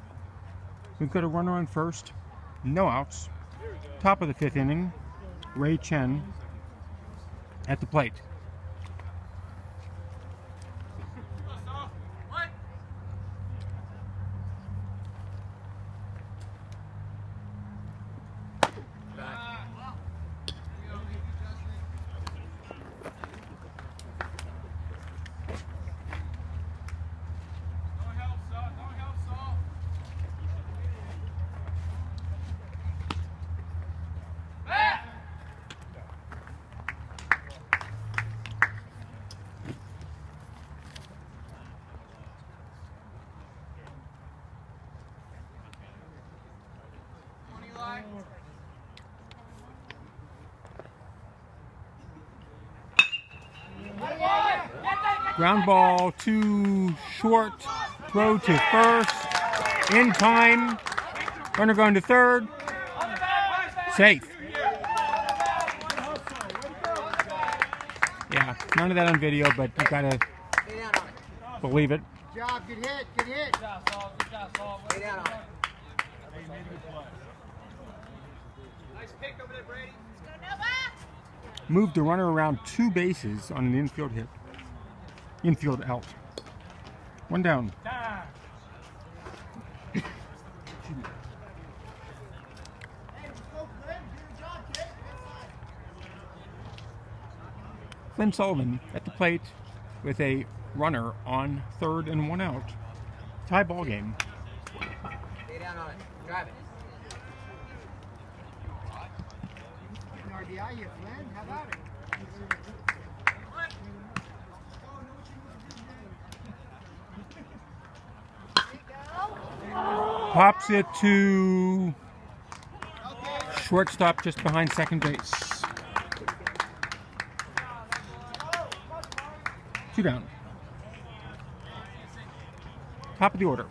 Speaker 1: We've got a runner on first, no outs. Top of the 5th inning, Ray Chen at the plate. Ground ball too short. Throw to first. In time. Runner going to third. Safe. Yeah, none of that on video, but you gotta believe it.
Speaker 7: Good job, good hit, good hit. Good job, Saul. Good job, Saul. Lay down on it. Nice pick over there, Brady. Let's go, Nova.
Speaker 1: Moved the runner around 2 bases on an infield hit. Infield out. 1 down. Flynn Sullivan at the plate with a runner on third and 1 out. Tie ball game.
Speaker 7: Lay down on it. Drive it. An RBI, you Flynn. How about it?
Speaker 1: Pops it to shortstop just behind second base. 2 down. Top of the order.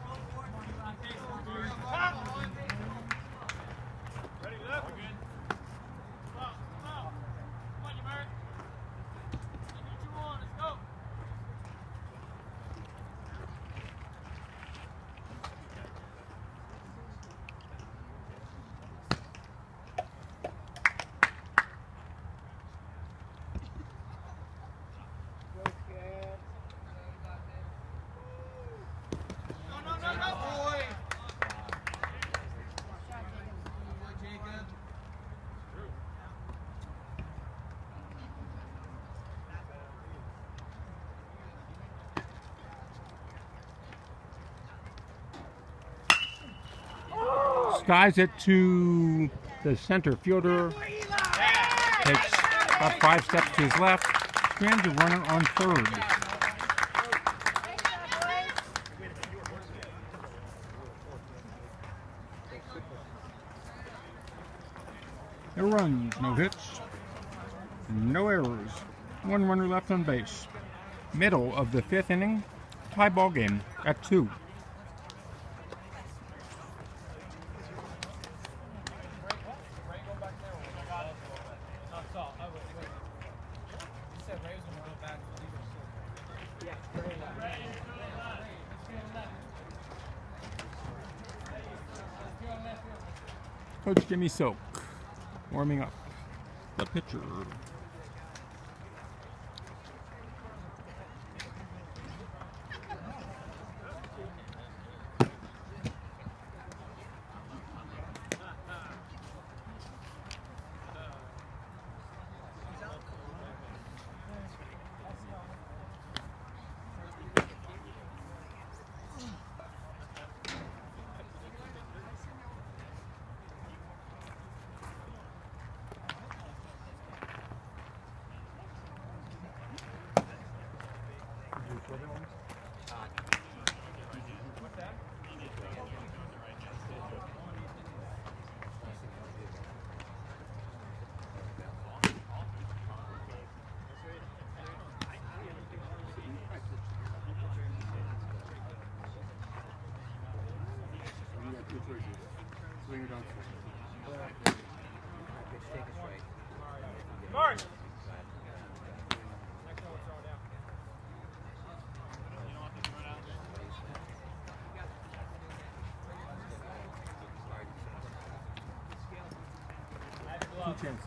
Speaker 1: Skies it to the center fielder. Takes about 5 steps to his left. Strands a runner on third. No runs, no hits, no errors. 1 runner left on base. Middle of the 5th inning. Tie ball game at 2. Coach Jimmy Soak warming up the pitcher.
Speaker 2: Mark!
Speaker 1: Two chances.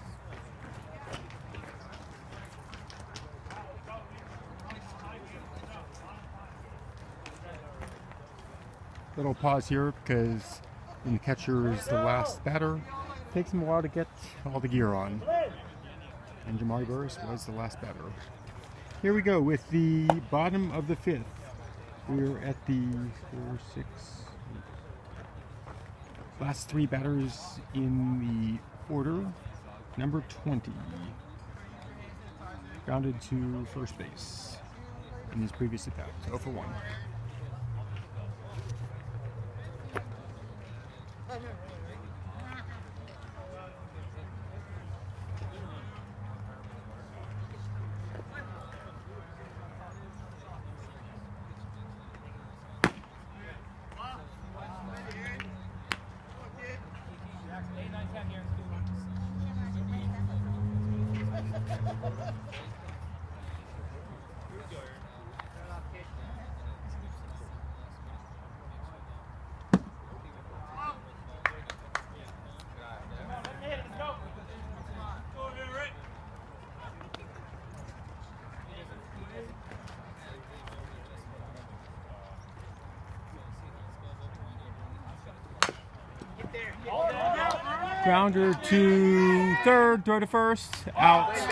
Speaker 1: Little pause here because when the catcher is the last batter, it takes him a while to get all the gear on. And Jamari Burris was the last batter. Here we go with the bottom of the 5th. We're at the 4, 6, last 3 batters in the order. Number 20, grounded to first base in his previous at bat. 0 for 1. Grounder to third, throw to first, out.
Speaker 3: That's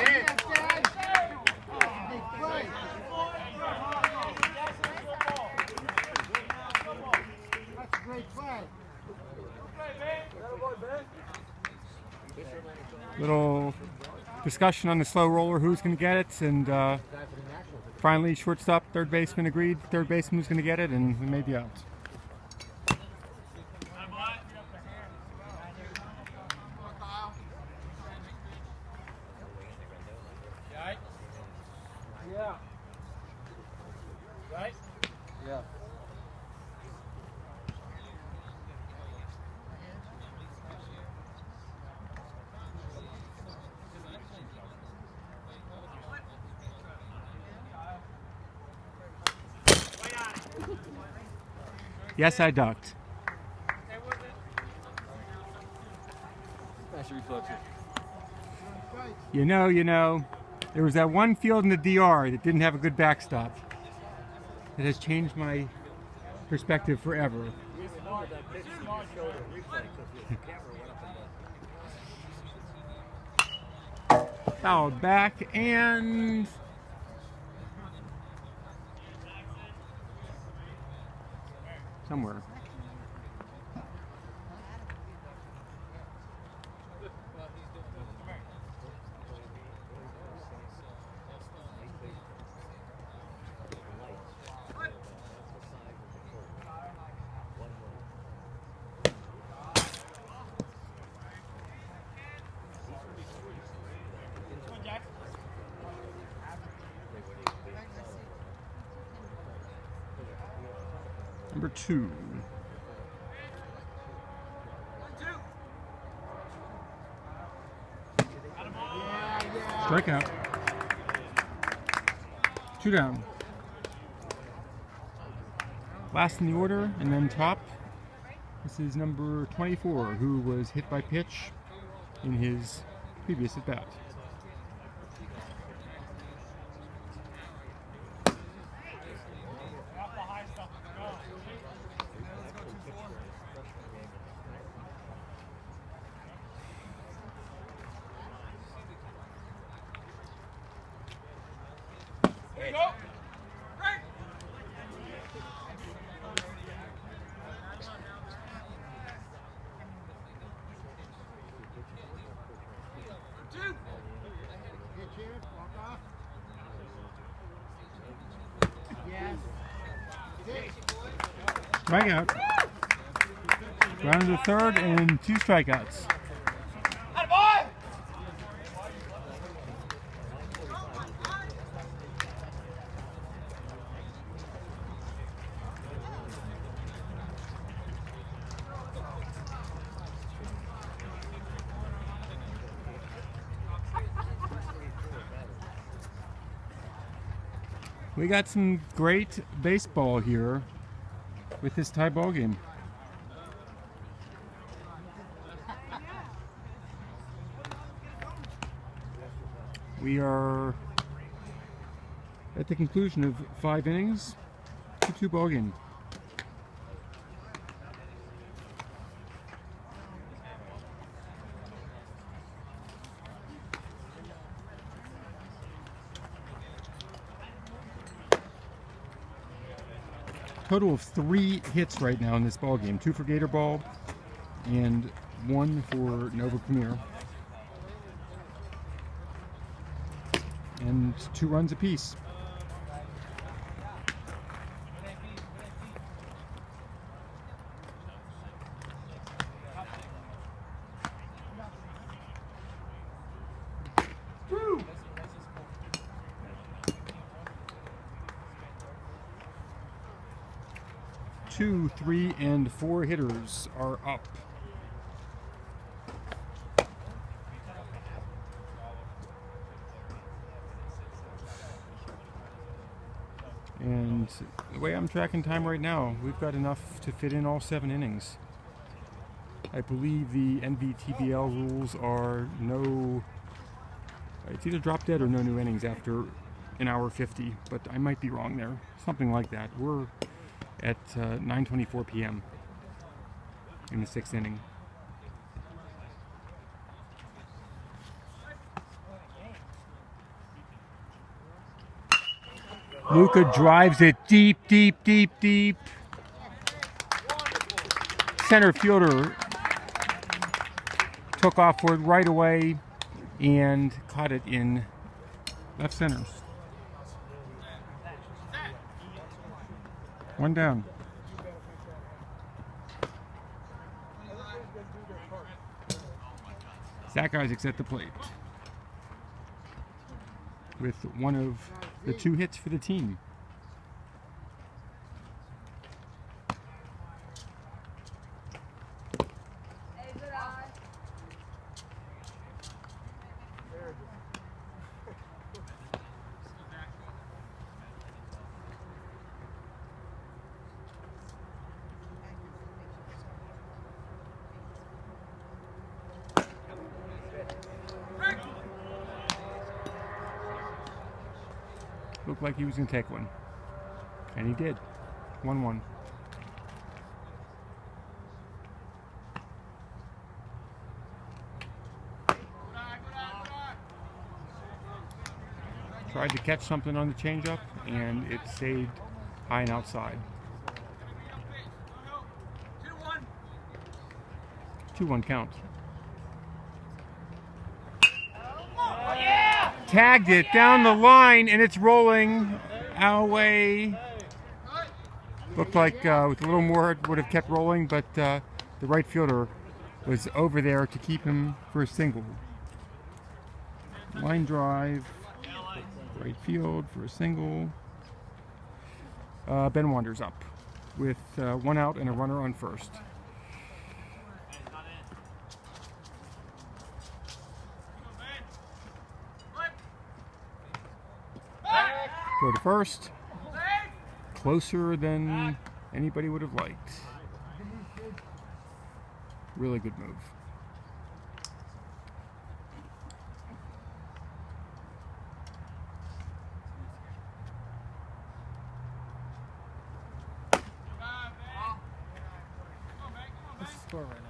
Speaker 3: a great play.
Speaker 1: Little discussion on the slow roller, who's going to get it, and finally shortstop, third baseman agreed. Third baseman was going to get it, and we made the out.
Speaker 2: Yeah. Right?
Speaker 3: Yeah.
Speaker 1: Yes, I ducked.
Speaker 2: That should be closer.
Speaker 1: You know, there was that one field in the DR that didn't have a good backstop. It has changed my perspective forever. Fouled back and somewhere. Number 2. Strikeout. 2 down. Last in the order, and then top. This is number 24, who was hit by pitch in his previous at bat. Strikeout. Ground to third and 2 strikeouts. We got some great baseball here with this tie ball game. We are at the conclusion of 5 innings, 2-2 ball game. Total of 3 hits right now in this ball game. 2 for Gatorball and 1 for Nova Premier. And 2 runs apiece. Two, 3, and 4 hitters are up. And the way I'm tracking time right now, we've got enough to fit in all 7 innings. I believe the NVTBL rules are it's either drop dead or no new innings after an hour 50, but I might be wrong there. Something like that. We're at 9:24 p.m. in the 6th inning. Luca drives it deep, deep, deep, deep. Center fielder took off for it right away and caught it in left center. One down. Zach Isaacs at the plate with one of the 2 hits for the team. Looked like he was going to take one. And he did. 1-1. Tried to catch something on the changeup, and it stayed high and outside. 2-1 count. Tagged it down the line, and it's rolling away. Looked like with a little more it would have kept rolling, but the right fielder was over there to keep him for a single. Line drive, right field for a single. Ben wanders up with 1 out and a runner on first. Go to first. Closer than anybody would have liked. Really good move.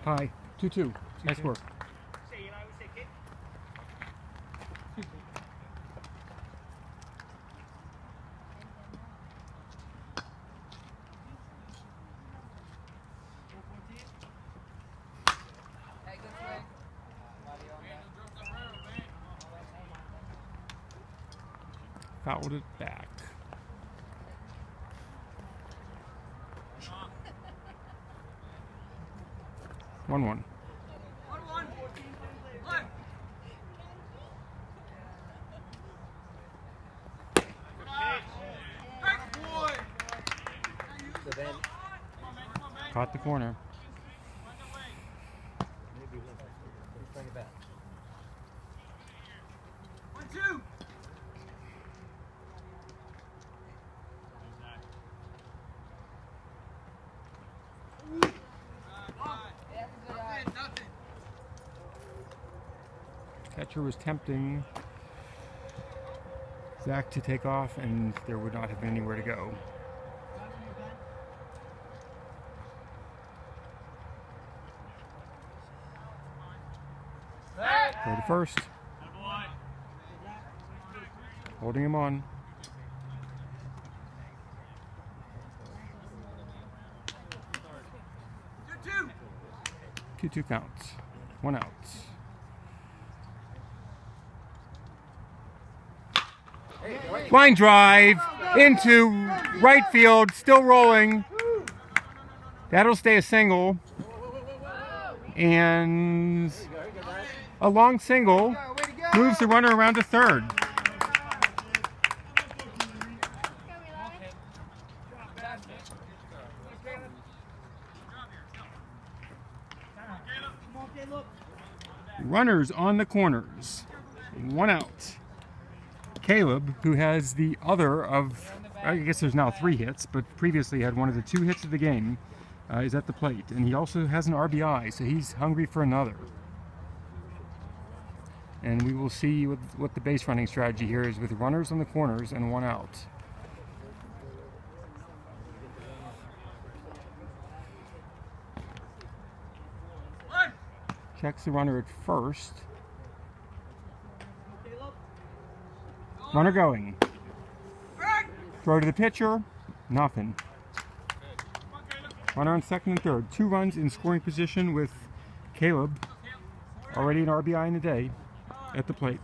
Speaker 1: Hi, 2-2. Nice work. Fouled it back. One. Caught the corner.
Speaker 5: Bring it back.
Speaker 7: 1-2.
Speaker 1: Catcher was tempting Zach to take off, and there would not have been anywhere to go. Go to first. Holding him on. 2-2 counts. 1 out. Line drive into right field, still rolling. That'll stay a single. And a long single moves the runner around to third. Runners on the corners. 1 out. Caleb, who has the other of, I guess there's now 3 hits, but previously had one of the 2 hits of the game, is at the plate. And he also has an RBI, so he's hungry for another. And we will see what the base running strategy here is with runners on the corners and 1 out. Checks the runner at first. Runner going. Throw to the pitcher, nothing. Runner on second and third. 2 runs in scoring position with Caleb, already an RBI in the day, at the plate.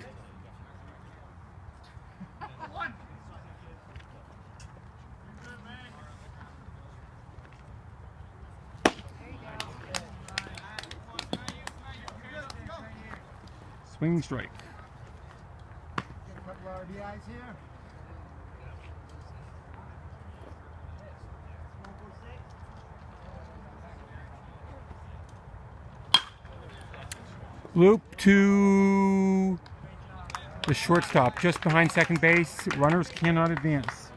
Speaker 1: Swinging strike.
Speaker 8: A couple of RBIs here.
Speaker 1: Loop to the shortstop, just behind second base. Runners cannot advance.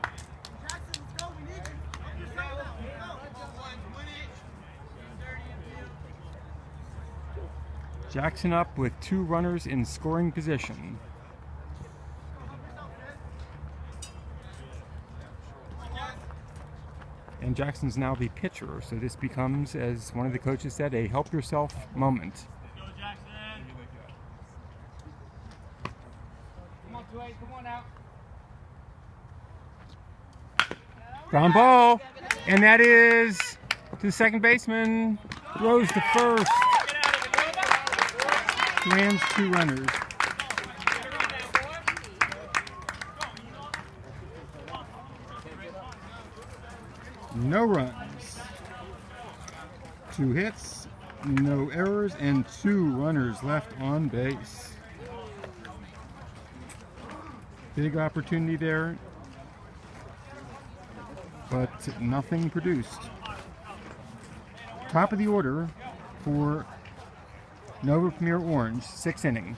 Speaker 1: Jackson up with 2 runners in scoring position. And Jackson's now the pitcher, so this becomes, as one of the coaches said, a help yourself moment.
Speaker 2: Go, Jackson.
Speaker 7: Come on, 2-8, come on out.
Speaker 1: Ground ball, and that is to the second baseman. Throws to first. Lands 2 runners. No runs. 2 hits, no errors, and 2 runners left on base. Big opportunity there, but nothing produced. Top of the order for Nova Premier Orange, 6th inning.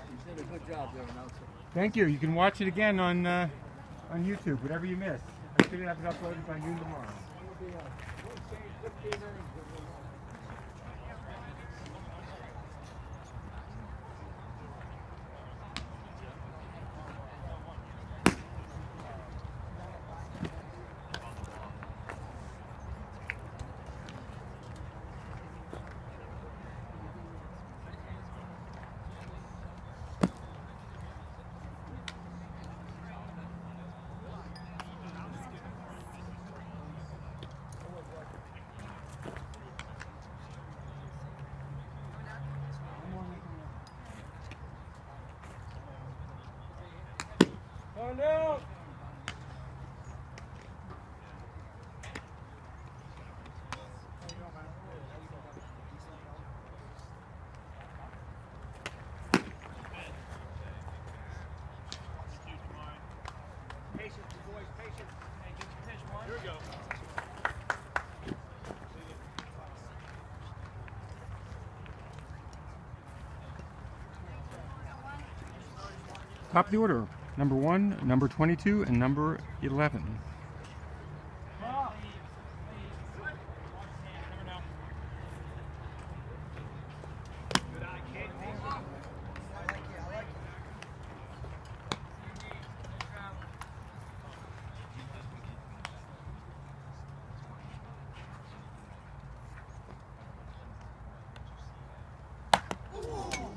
Speaker 8: You did a good job there, announcer.
Speaker 1: Thank you. You can watch it again on YouTube, whatever you missed. I should have it uploaded by noon tomorrow.
Speaker 2: Here we go.
Speaker 1: Top of the order, number 1, number 22, and number 11.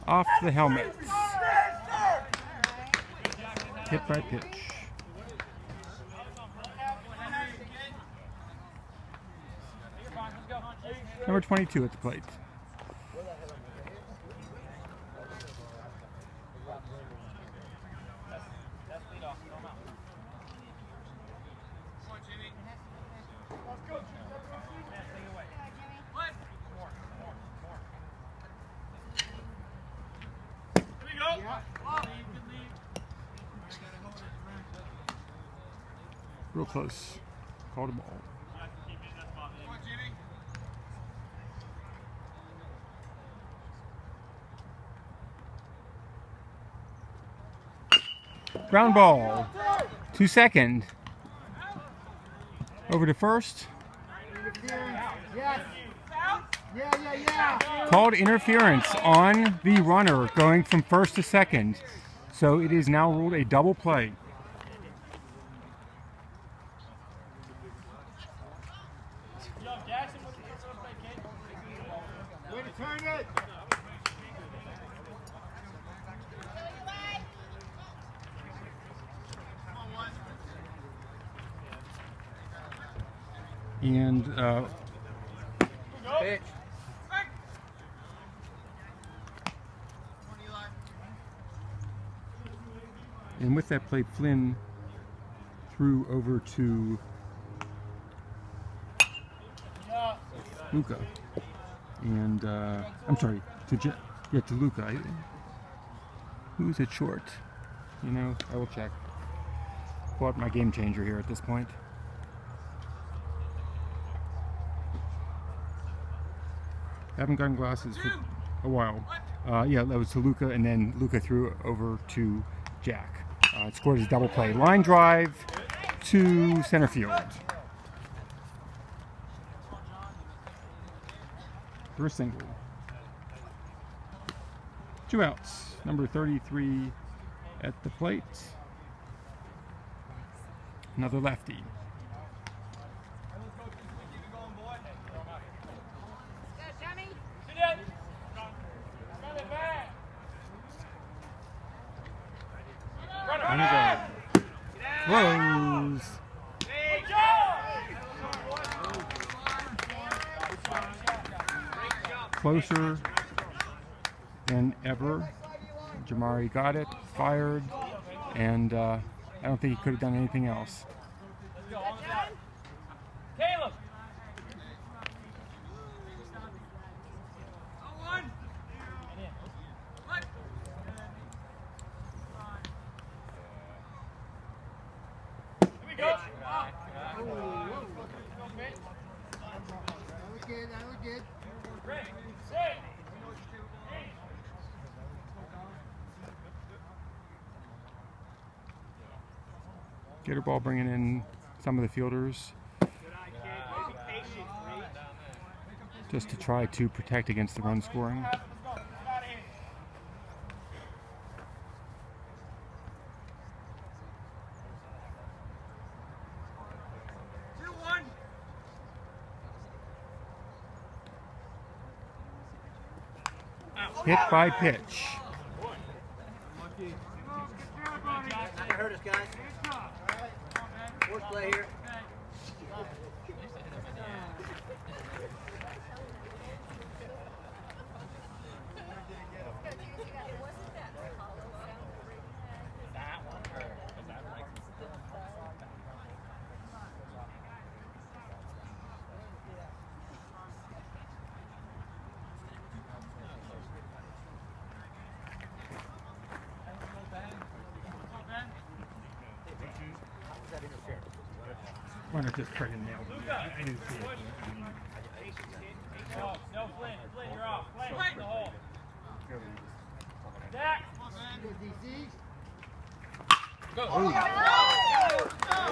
Speaker 1: Off the helmet. Hit by pitch. Number 22 at the plate. Real close. Called a ball. Ground ball to second. Over to first.
Speaker 8: Yes. Yeah.
Speaker 1: Called interference on the runner going from first to second. So it is now ruled a double play.
Speaker 8: Way to turn it.
Speaker 1: And
Speaker 5: Pitch.
Speaker 1: with that play, Flynn threw over to Luca. And I'm sorry, to Luca. Who's at short? You know, I will check. Pull out my game changer here at this point. Haven't gotten glasses for a while. Yeah, that was to Luca, and then Luca threw over to Jack. It scored his double play. Line drive to center field. For a single. 2 outs. Number 33 at the plate. Another lefty. Rose. Closer than ever. Jamari got it, fired, and I don't think he could have done anything else.
Speaker 2: Caleb.
Speaker 8: That was good.
Speaker 1: Gatorball bringing in some of the fielders just to try to protect against the run scoring. Hit by pitch.
Speaker 5: Not gonna hurt us, guys. Force play here.
Speaker 1: Why not just try to nail it? I didn't see it.
Speaker 2: No, Flynn, you're off. Flynn, in the hole. Zach.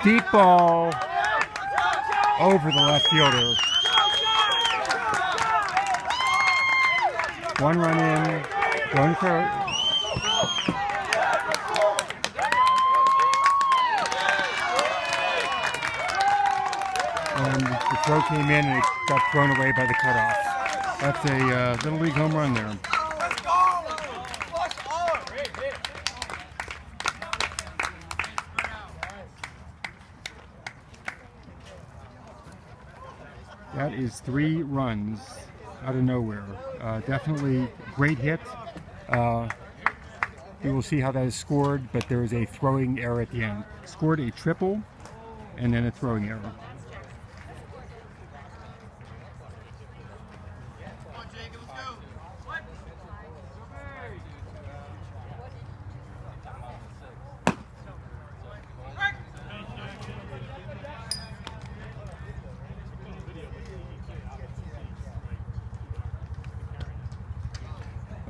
Speaker 1: Deep ball over the left fielder. One run in, going for. And the throw came in and it got thrown away by the cutoff. That's a Little League home run there. That is 3 runs out of nowhere. Definitely great hit. We will see how that is scored, but there is a throwing error at the end. Scored a triple and then a throwing error.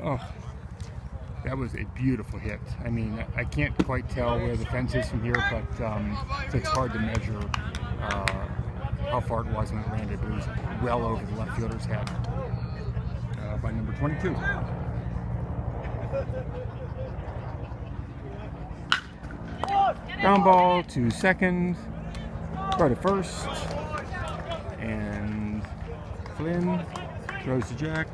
Speaker 1: Oh, that was a beautiful hit. I mean, I can't quite tell where the fence is from here, but it's hard to measure how far it was when it landed. But it was well over the left fielder's head by number 22. Ground ball to second, throw to first, and Flynn throws to Jack.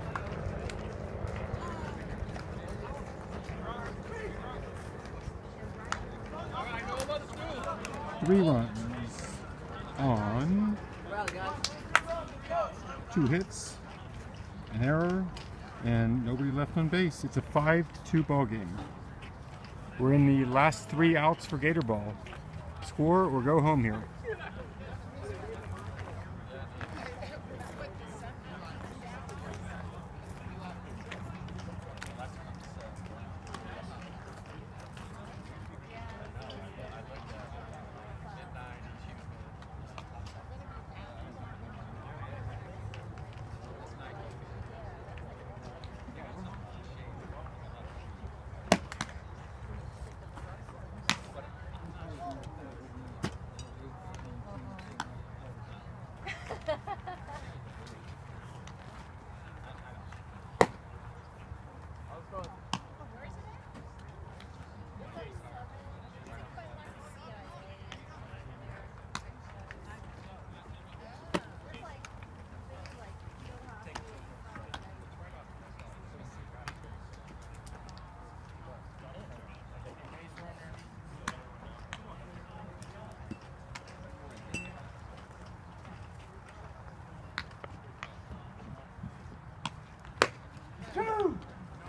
Speaker 1: Three runs on 2 hits, an error, and nobody left on base. It's a 5-2 ball game. We're in the last 3 outs for Gatorball. Score or go home here.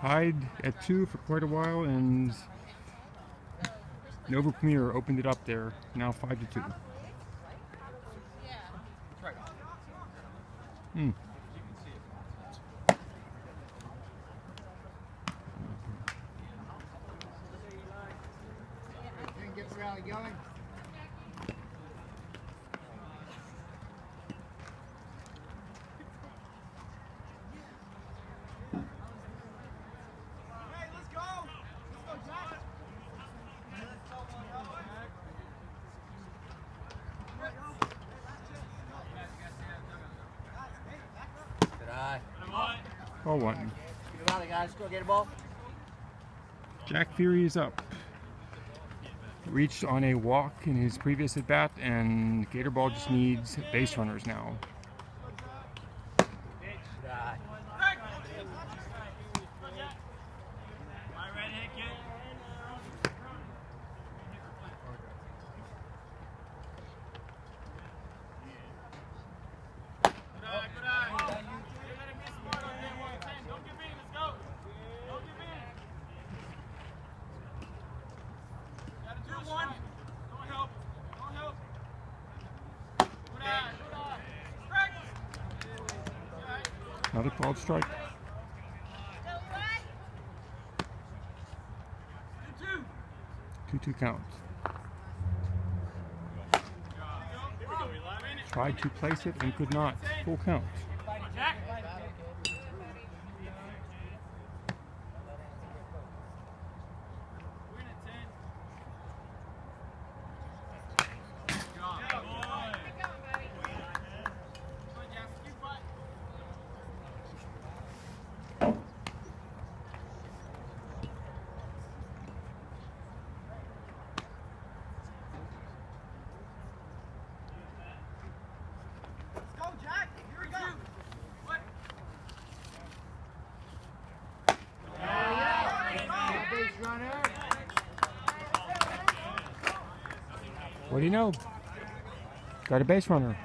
Speaker 1: Tied at 2 for quite a while, and Nova Premier opened it up there. Now 5-2.
Speaker 8: Get the rally going.
Speaker 1: Ball 1.
Speaker 5: Rally, guys. Go get a ball.
Speaker 1: Jack Fury is up. Reached on a walk in his previous at bat, and Gatorball just needs base runners now. Another called strike. 2-2 count. Tried to place it and could not. Full count. What do you know? Got a base runner.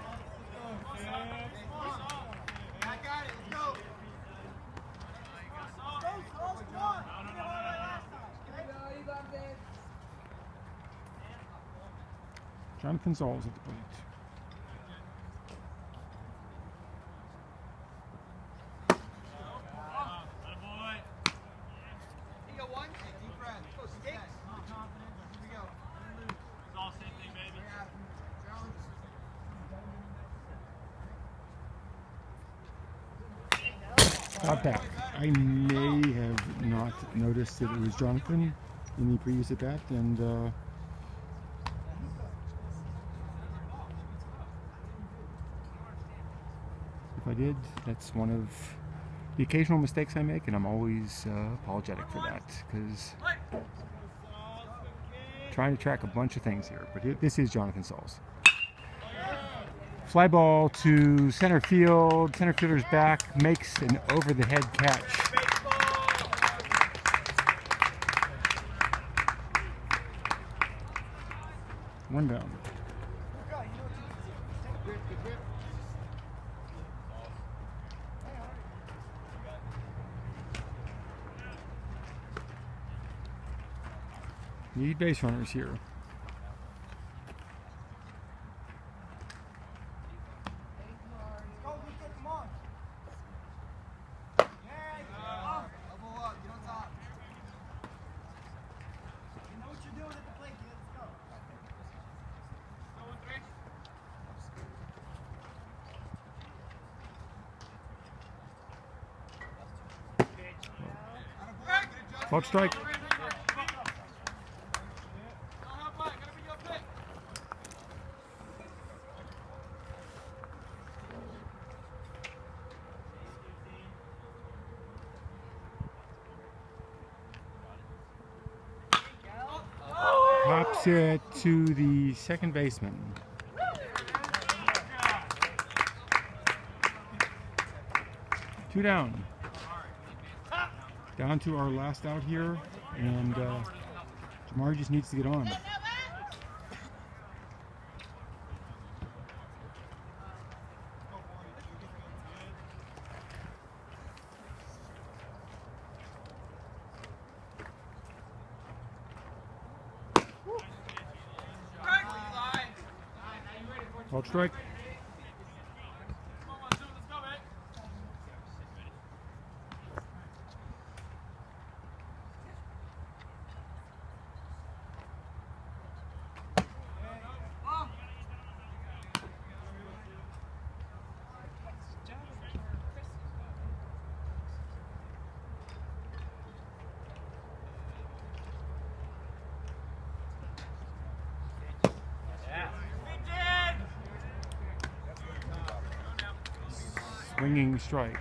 Speaker 1: Jonathan Zoll's at the plate. Not back. I may have not noticed that it was Jonathan in the previous at bat, and if I did, that's one of the occasional mistakes I make, and I'm always apologetic for that, because trying to track a bunch of things here. But this is Jonathan Sauls. Fly ball to center field. Center fielder's back, makes an over-the-head catch. One down. Need base runners here. Called strike. Pops it to the second baseman. Two down. Down to our last out here, and Jamar just needs to get on. Called strike. Swinging strike.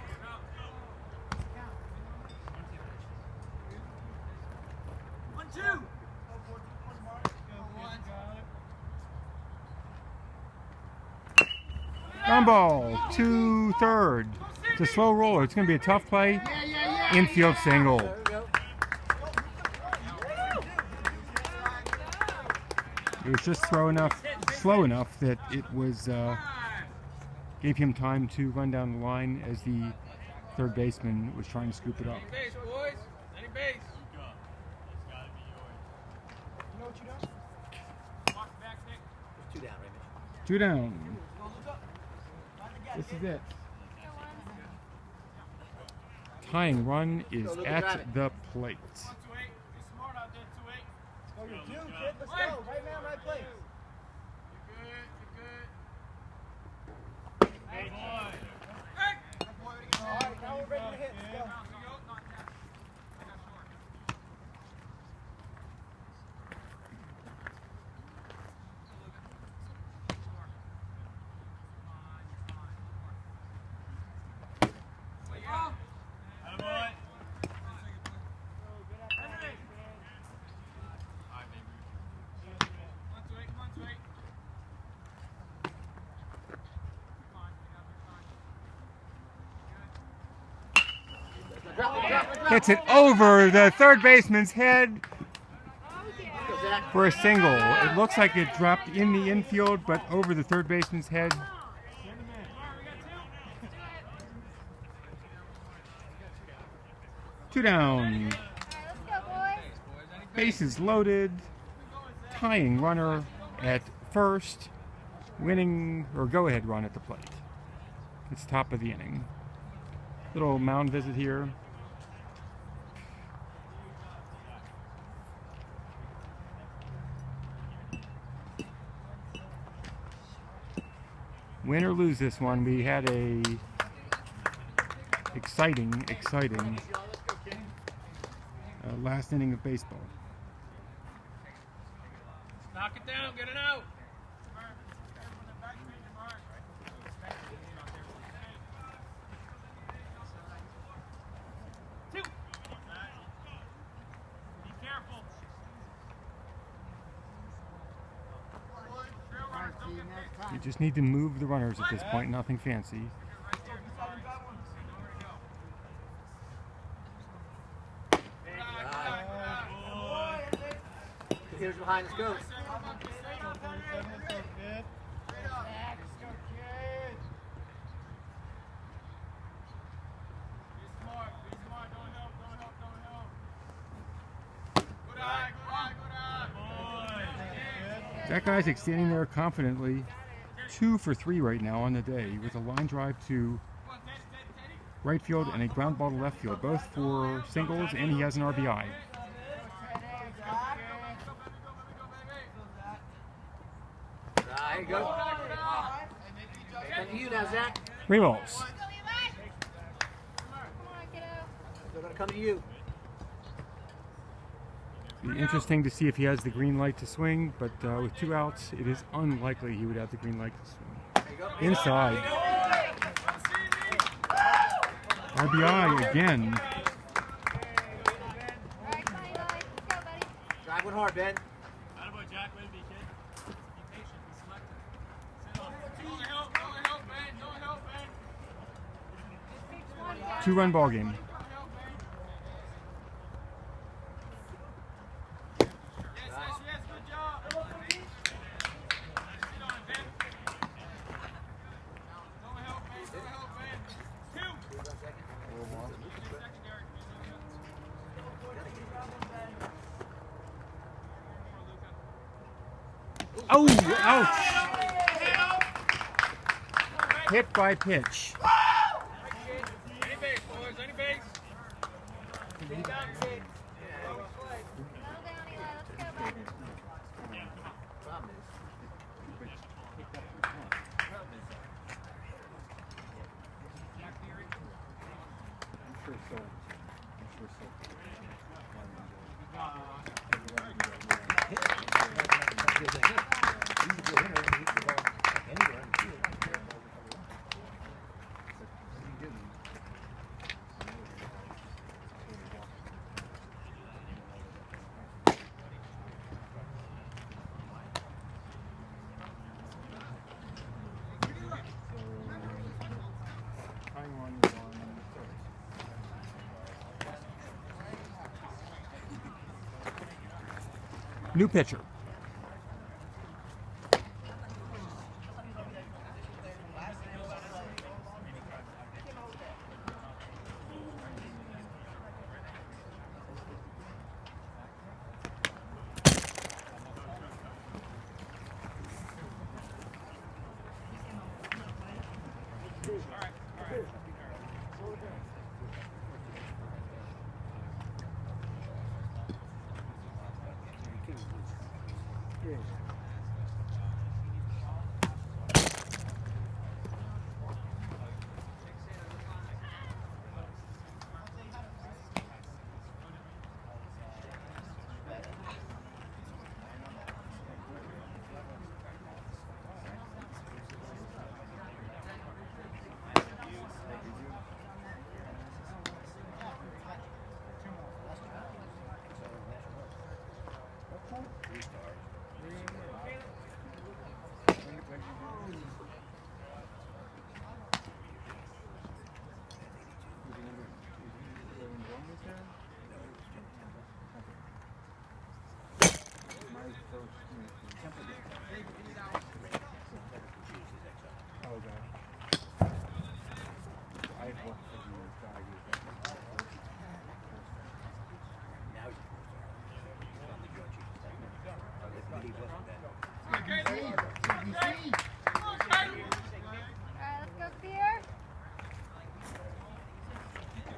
Speaker 1: Ground ball to third. It's a slow roller. It's going to be a tough play. Infield single. It was just slow enough that it was gave him time to run down the line as the third baseman was trying to scoop it up.
Speaker 7: Any base, boys. Any base.
Speaker 5: Two down, right, Mitch?
Speaker 1: Two down. This is it. Tying run is at the plate.
Speaker 8: Go, you're due, kid. Let's go. Right man, right place. All right, now we're ready to hit. Let's go.
Speaker 1: Hits it over the third baseman's head for a single. It looks like it dropped in the infield, but over the third baseman's head. Two down. Bases loaded. Tying runner at first. Winning or go-ahead run at the plate. It's top of the inning. Little mound visit here. Win or lose this one, we had a Exciting. Last inning of baseball.
Speaker 2: Knock it down, get it out. Two. Be careful.
Speaker 1: You just need to move the runners at this point, nothing fancy.
Speaker 5: Here's behind, let's go.
Speaker 1: That guy's standing there confidently, 2 for 3 right now on the day, with a line drive to right field and a ground ball to left field, both for singles, and he has an RBI.
Speaker 5: There you go. Come to you now, Zach.
Speaker 1: 3 balls.
Speaker 6: Come on, kiddo.
Speaker 5: They're going to come to you.
Speaker 1: Be interesting to see if he has the green light to swing, but with 2 outs, it is unlikely he would have the green light to swing.
Speaker 5: There you go.
Speaker 1: Inside. RBI again.
Speaker 6: All right, come on, Eli. Let's go, buddy.
Speaker 5: Drive one hard, Ben.
Speaker 2: Attaboy, Jack. Way to be, kid. Be patient. Be selective. Sit on. Don't help, Ben. Don't help, Ben.
Speaker 1: 2-run ball game.
Speaker 2: Yes, good job. Sit on it, Ben. Don't help, Ben. 2.
Speaker 1: Oh, ouch! Hit by pitch.
Speaker 2: Any base, boys. Any base.
Speaker 6: Settle down, Eli. Let's go, buddy.
Speaker 1: New pitcher.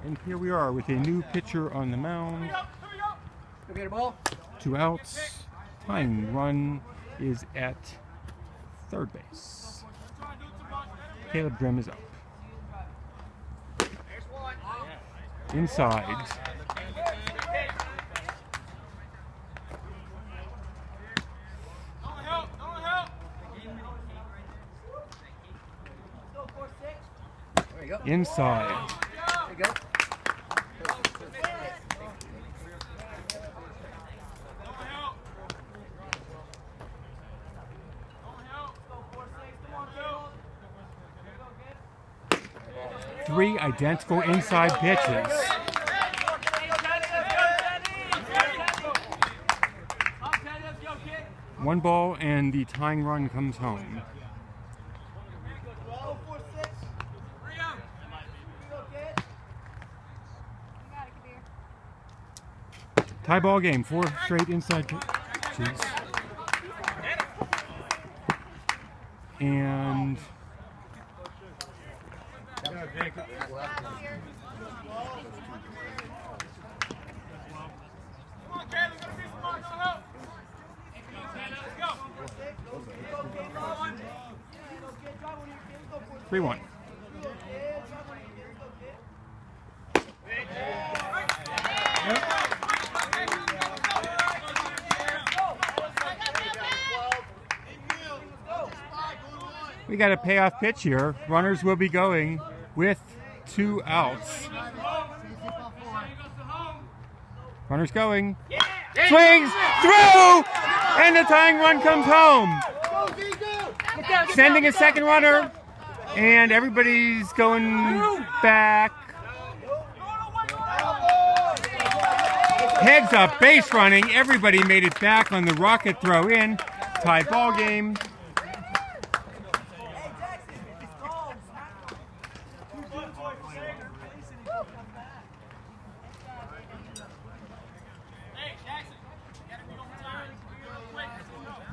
Speaker 1: And here we are with a new pitcher on the mound.
Speaker 5: Go get a ball.
Speaker 1: 2 outs. Tying run is at third base. Caleb Grimm is up.
Speaker 7: There's one.
Speaker 1: inside.
Speaker 5: There you go.
Speaker 1: Inside.
Speaker 5: There you go.
Speaker 1: Three identical inside pitches. One ball and the tying run comes home. Tie ball game, 4 straight inside pitches. And
Speaker 2: Come on, Caleb, gonna be smart, go help. Let's go.
Speaker 1: 3-1. We got a payoff pitch here. Runners will be going with 2 outs. Runners going. Swings through, and the tying run comes home. Sending a second runner, and everybody's going back. Heads up, base running. Everybody made it back on the rocket throw in. Tie ball game.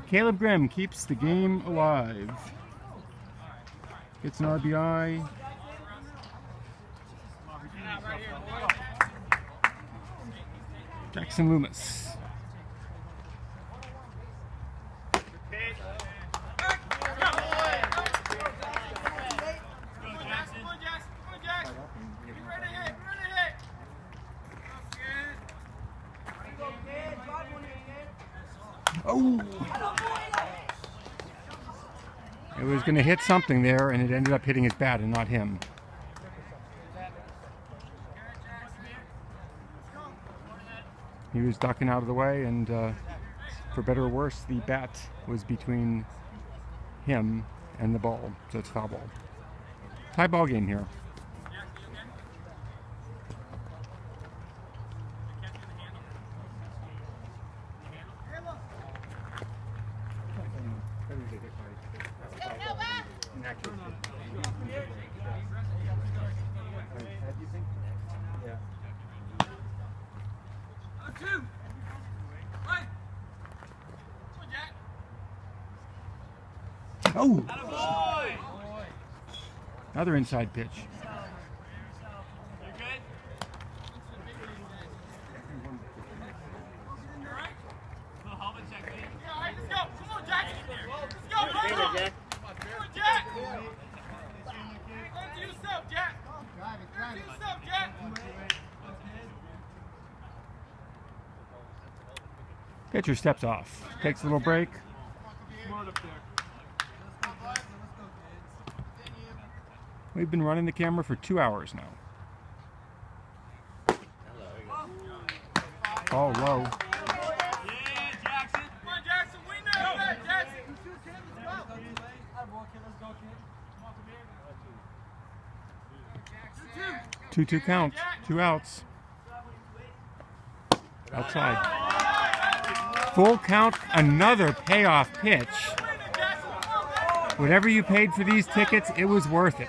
Speaker 1: Caleb Grimm keeps the game alive. Gets an RBI. Jackson Loomis. Oh! It was going to hit something there, and it ended up hitting his bat and not him. He was ducking out of the way, and for better or worse, the bat was between him and the ball, so it's foul ball. Tie ball game here. Oh! Another inside pitch. Pitcher steps off, takes a little break. We've been running the camera for 2 hours now. Ball low.
Speaker 2: Yeah, Jackson. Come on, Jackson. We know that, Jackson.
Speaker 1: 2-2 count. 2 outs. Outside. Full count. Another payoff pitch. Whatever you paid for these tickets, it was worth it.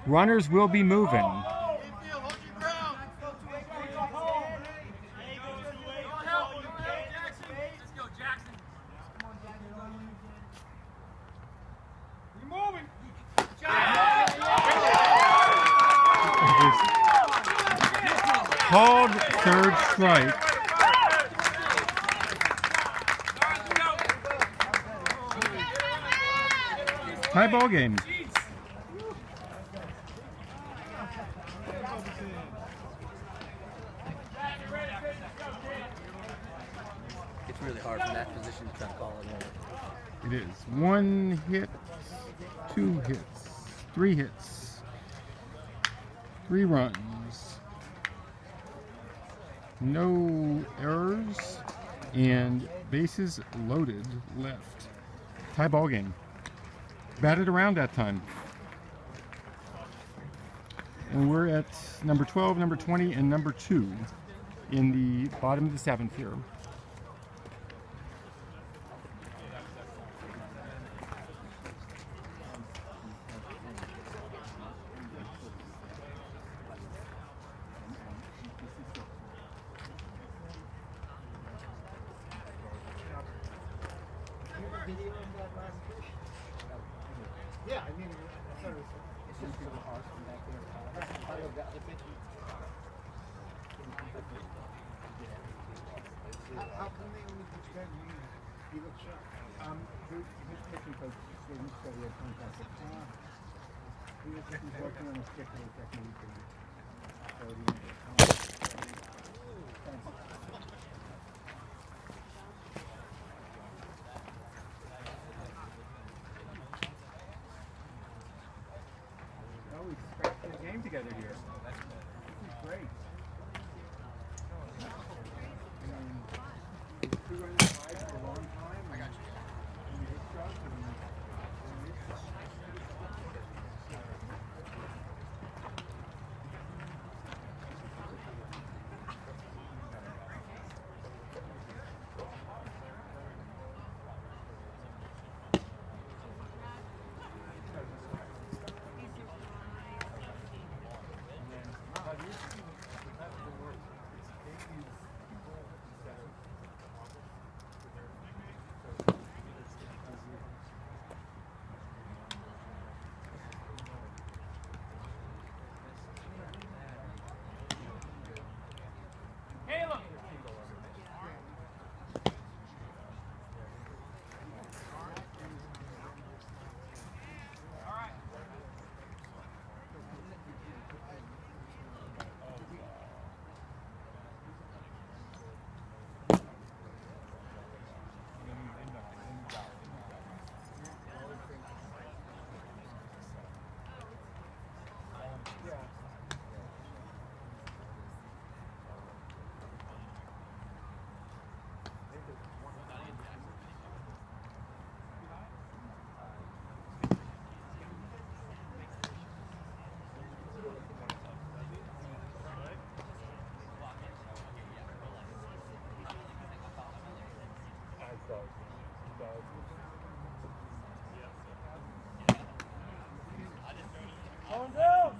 Speaker 1: Runners will be moving. Called third strike. Tie ball game.
Speaker 5: really hard from that position to try to call it in.
Speaker 1: It is 1 hit, 2 hits, 3 hits, 3 runs, no errors, and bases loaded left. Tie ball game. Batted around that time. And we're at number 12, number 20, and number 2 in the bottom of the 7th here.
Speaker 8: Yeah, I mean, I thought it was, it's just really hard from back there. I love that. How come they only pitch that? He looks sharp. His pitching coach said he had contact. He's working on his particular technique. So
Speaker 1: Oh, we scratched the game together here. This is great. Two runners tied for a long time. I got you. And you hit shots and
Speaker 2: Caleb! Going down!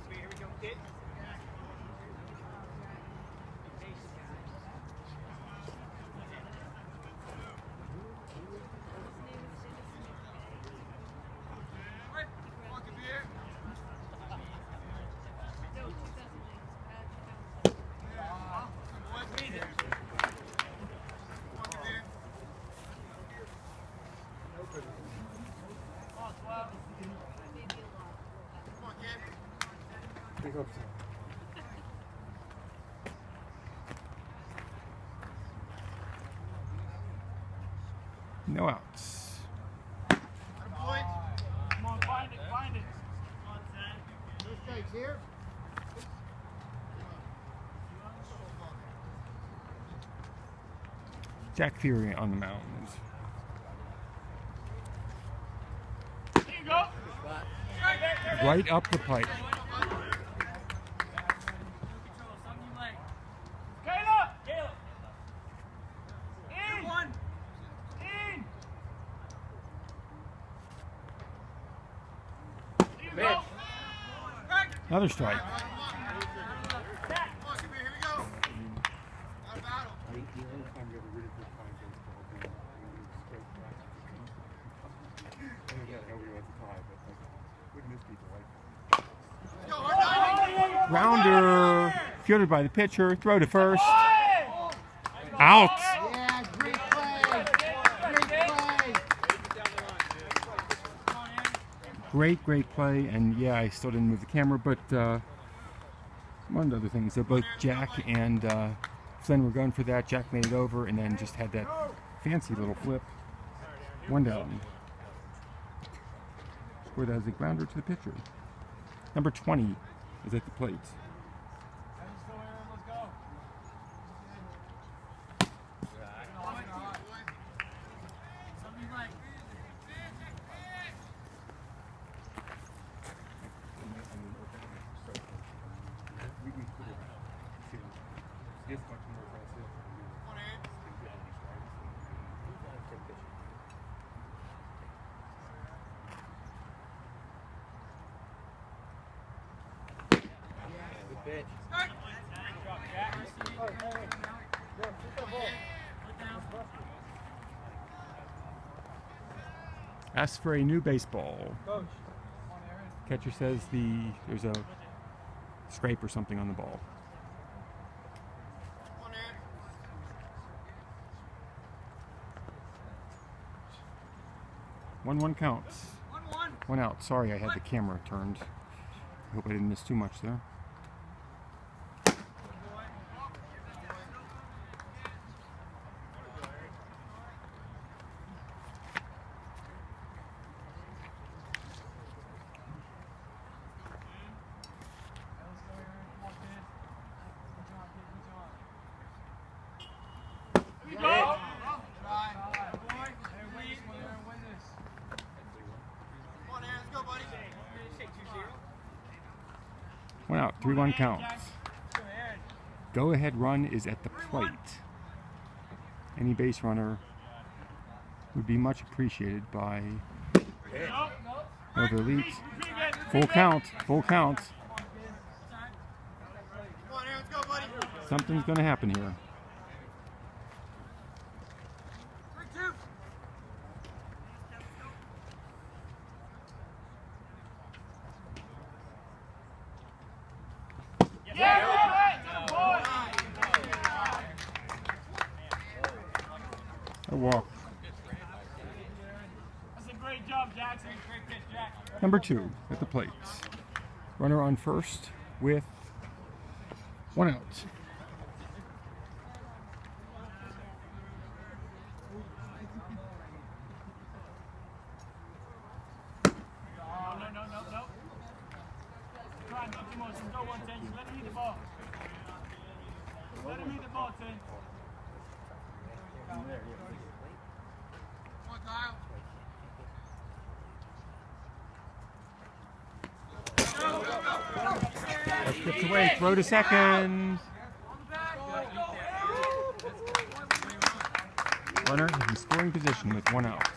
Speaker 7: Here we go, kid.
Speaker 1: no outs.
Speaker 2: Come on, find it, find it. Come on, Zach.
Speaker 8: First strike's here.
Speaker 1: Jack Fury on the mound.
Speaker 2: There you go.
Speaker 1: Right up the pipe.
Speaker 2: Caleb! Caleb! In! One! In! There you go.
Speaker 1: Another strike.
Speaker 3: The only time we have a really good time baseball is when we straight back. Nobody wants to tie, but
Speaker 1: Grounder fielded by the pitcher. Throw to first. Out.
Speaker 8: Yeah, great play. Great play.
Speaker 1: Great play. And yeah, I still didn't move the camera, but one of the other things. So both Jack and Flynn were going for that. Jack made it over and then just had that fancy little flip. 1 down. Scored as a grounder to the pitcher. Number 20 is at the plate. Ask for a new baseball. Catcher says there's a scrape or something on the ball. 1-1 counts. 1 out. Sorry, I had the camera turned. I hope I didn't miss too much there. One out, 3-1 counts. Go-ahead run is at the plate. Any base runner would be much appreciated by whoever leads. Full count, full count. Something's going to happen here. A walk.
Speaker 2: That's a great job, Jackson. Great pitch, Jack.
Speaker 1: Number 2 at the plate. Runner on first with 1 out.
Speaker 2: No. Try and not too much. Just go 110. Just let him hit the ball. Let him hit the ball, 10.
Speaker 1: That gets away. Throw to second. Runner in scoring position with 1 out.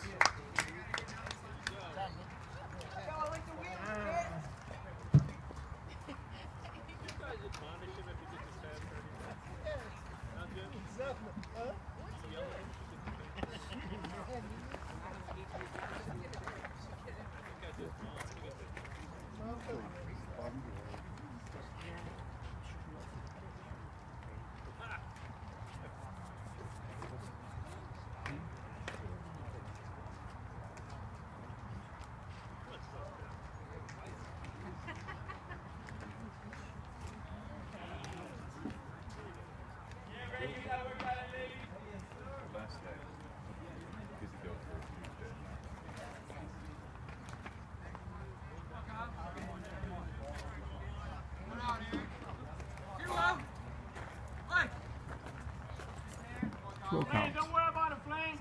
Speaker 1: Throw count.
Speaker 2: Hey, don't worry about it, Flame.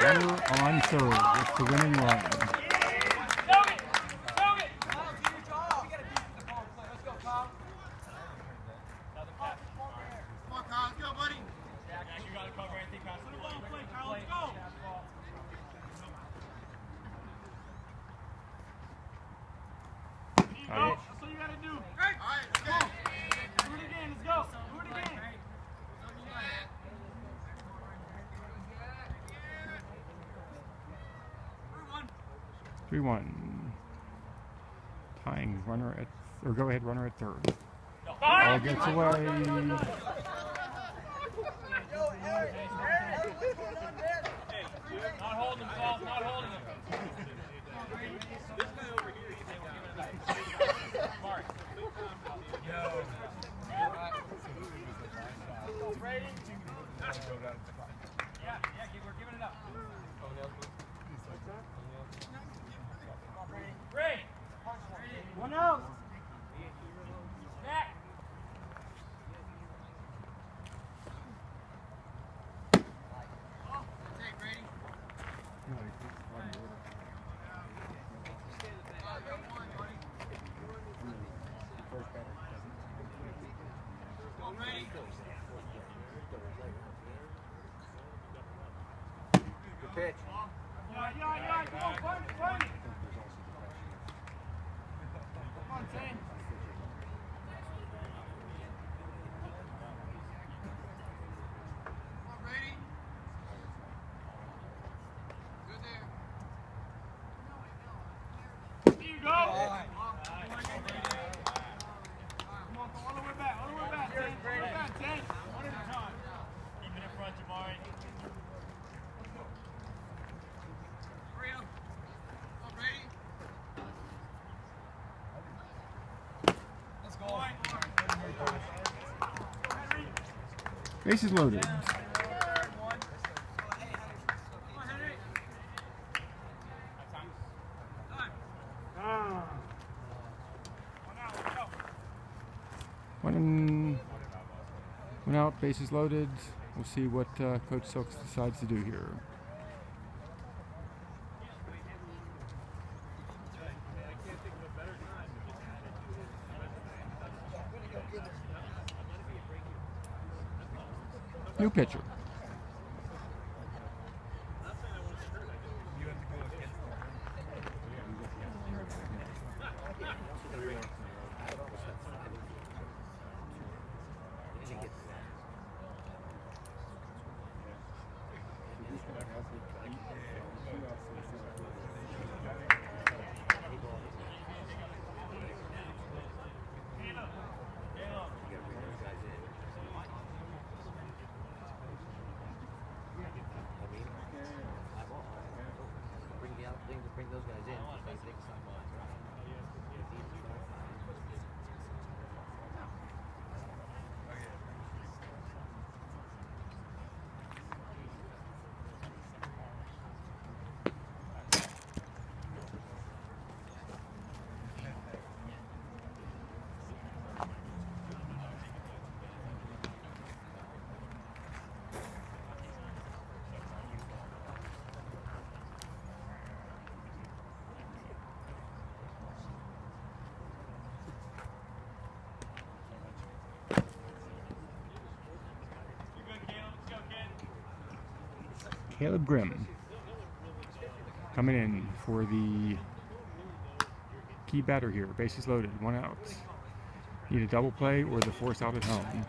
Speaker 1: Runner on third. It's the winning run.
Speaker 2: That's what you gotta do. All right, let's go. Do it again. Let's go. Do it again.
Speaker 1: 3-1. Tying runner at, or go ahead runner at third. Ball gets away.
Speaker 2: Not holding him, Paul. Not holding him. Mark. Ready? Yeah, we're giving it up. Ready. One out. Back.
Speaker 5: Good pitch.
Speaker 2: Yeah. Come on, find it. Come on, Zane. Here you go. Come on, all the way back, Zane. One at a time. Keep it in front, Jamari. Let's go.
Speaker 1: Bases loaded. One out, bases loaded. We'll see what Coach Silks decides to do here. New pitcher.
Speaker 5: Bring those guys in. They take some.
Speaker 1: Caleb Grimm coming in for the key batter here. Bases loaded, one out. Need a double play or the force out at home.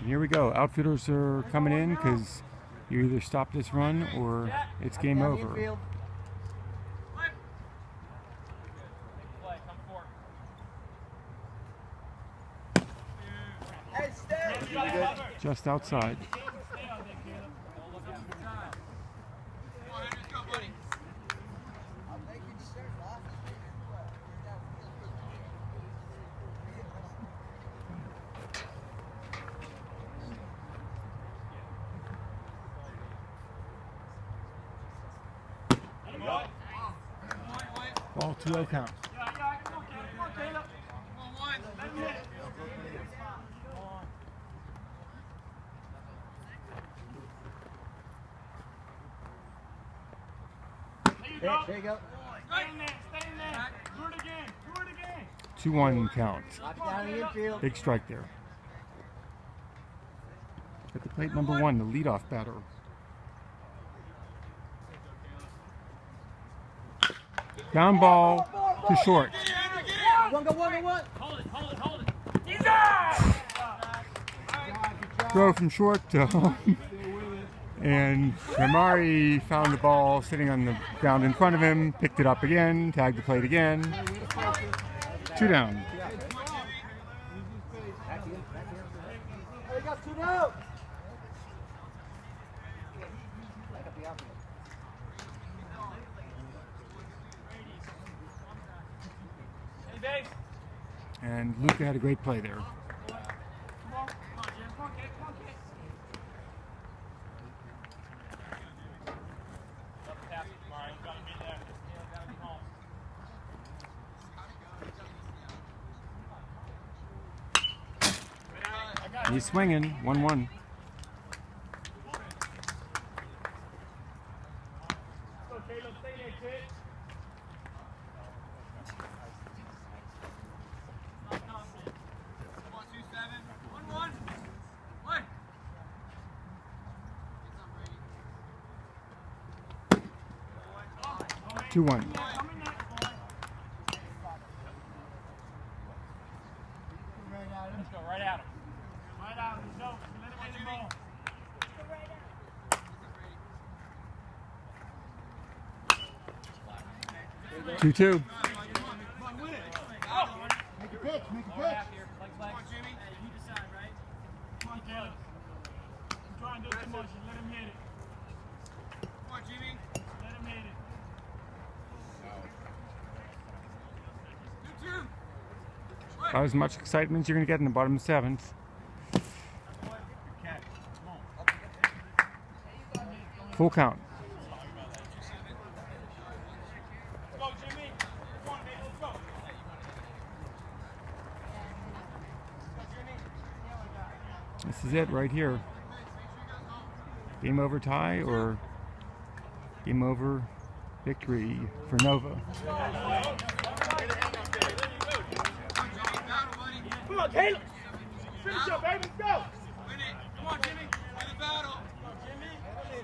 Speaker 1: Here we go. Outfielders are coming in because you either stop this run or it's game over.
Speaker 2: Play, come forward.
Speaker 1: Just outside. Ball 2-0 count.
Speaker 5: There you go.
Speaker 2: Stay in there, stay in there. Do it again, do it again.
Speaker 1: 2-1 count.
Speaker 5: Knock down the infield.
Speaker 1: Big strike there. At the plate number 1, the leadoff batter. Down ball to short.
Speaker 5: One go, one go, one.
Speaker 2: Hold it, hold it, hold it. He's out!
Speaker 1: Throw from short to home. And Ramari found the ball sitting on the ground in front of him, picked it up again, tagged the plate again. 2 down.
Speaker 5: They got 2 down. Back up the outfield.
Speaker 2: Hey, base.
Speaker 1: And Luca had a great play there.
Speaker 2: Come on, Jim. Come on, kid. Come on, kid. Love the tap, Mario. You gotta be there. You gotta be home.
Speaker 1: He's swinging. 1-1.
Speaker 2: Go, Caleb. Stay there, kid. Come on, 2-7. 1-1. Play.
Speaker 1: 2-1.
Speaker 2: Come in next, boy. Let's go right at him. Right at him. No, let him hit the ball.
Speaker 1: 2-2.
Speaker 8: Make a pitch, make a pitch.
Speaker 2: Come on, Jimmy. Hey, you decide, right? Come on, Caleb. I'm trying to do too much. Let him hit it. Come on, Jimmy. Let him hit it. 2-2.
Speaker 1: About as much excitement as you're going to get in the bottom of the 7th. Full count.
Speaker 2: Let's go, Jimmy. Come on, baby. Let's go.
Speaker 1: This is it right here. Game over tie or game over victory for Nova.
Speaker 2: Come on, Caleb. Finish up, baby. Let's go.
Speaker 7: Win it. Come on, Jimmy. Win the battle. Come on, Jimmy.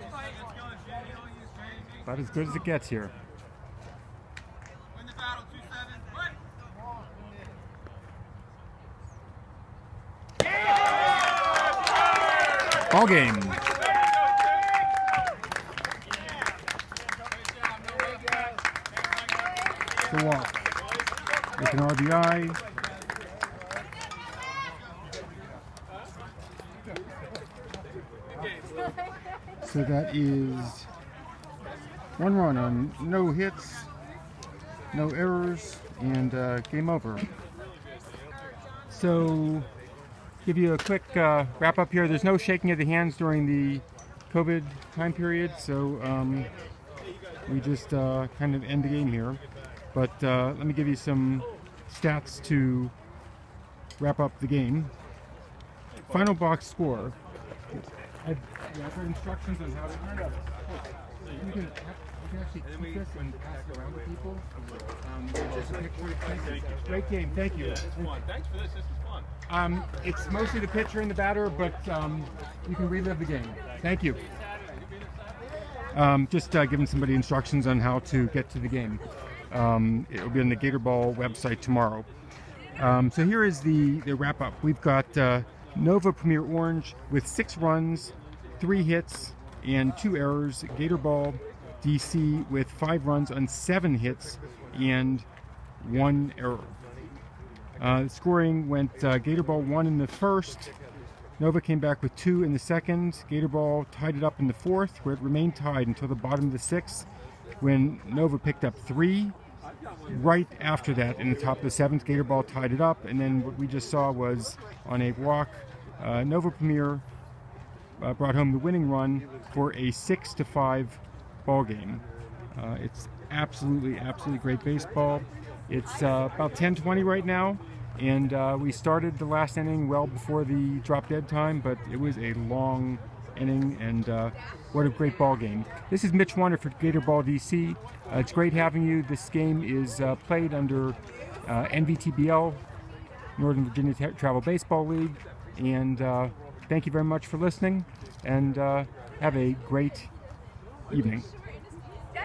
Speaker 7: Let's go, Jimmy. Don't use training.
Speaker 1: About as good as it gets here.
Speaker 7: Win the battle. 2-7. Win.
Speaker 1: Ball game. The walk. With an RBI. So that is 1 run on no hits, no errors, and game over. So, give you a quick wrap up here. There's no shaking of the hands during the COVID time period, so we just kind of end the game here. But let me give you some stats to wrap up the game. Final box score. I've got instructions on how to. You can actually keep this and pass it around to people. Great game, thank you.
Speaker 2: Thanks for this. This was fun.
Speaker 1: It's mostly the pitcher and the batter, but you can relive the game. Thank you. Just giving somebody instructions on how to get to the game. It will be on the Gatorball website tomorrow. So here is the wrap up. We've got Nova Premier Orange with 6 runs, 3 hits, and 2 errors. Gatorball DC with 5 runs on 7 hits and 1 error. Scoring went Gatorball 1 in the first. Nova came back with 2 in the second. Gatorball tied it up in the fourth, where it remained tied until the bottom of the sixth, when Nova picked up 3. Right after that, in the top of the seventh, Gatorball tied it up, and then what we just saw was on a walk, Nova Premier brought home the winning run for a 6-5 ball game. It's absolutely great baseball. It's about 10:20 right now, and we started the last inning well before the drop-dead time, but it was a long inning, and what a great ball game. This is Mitch Warner for Gatorball DC. It's great having you. This game is played under NVTBL, Northern Virginia Travel Baseball League, and thank you very much for listening, and have a great evening.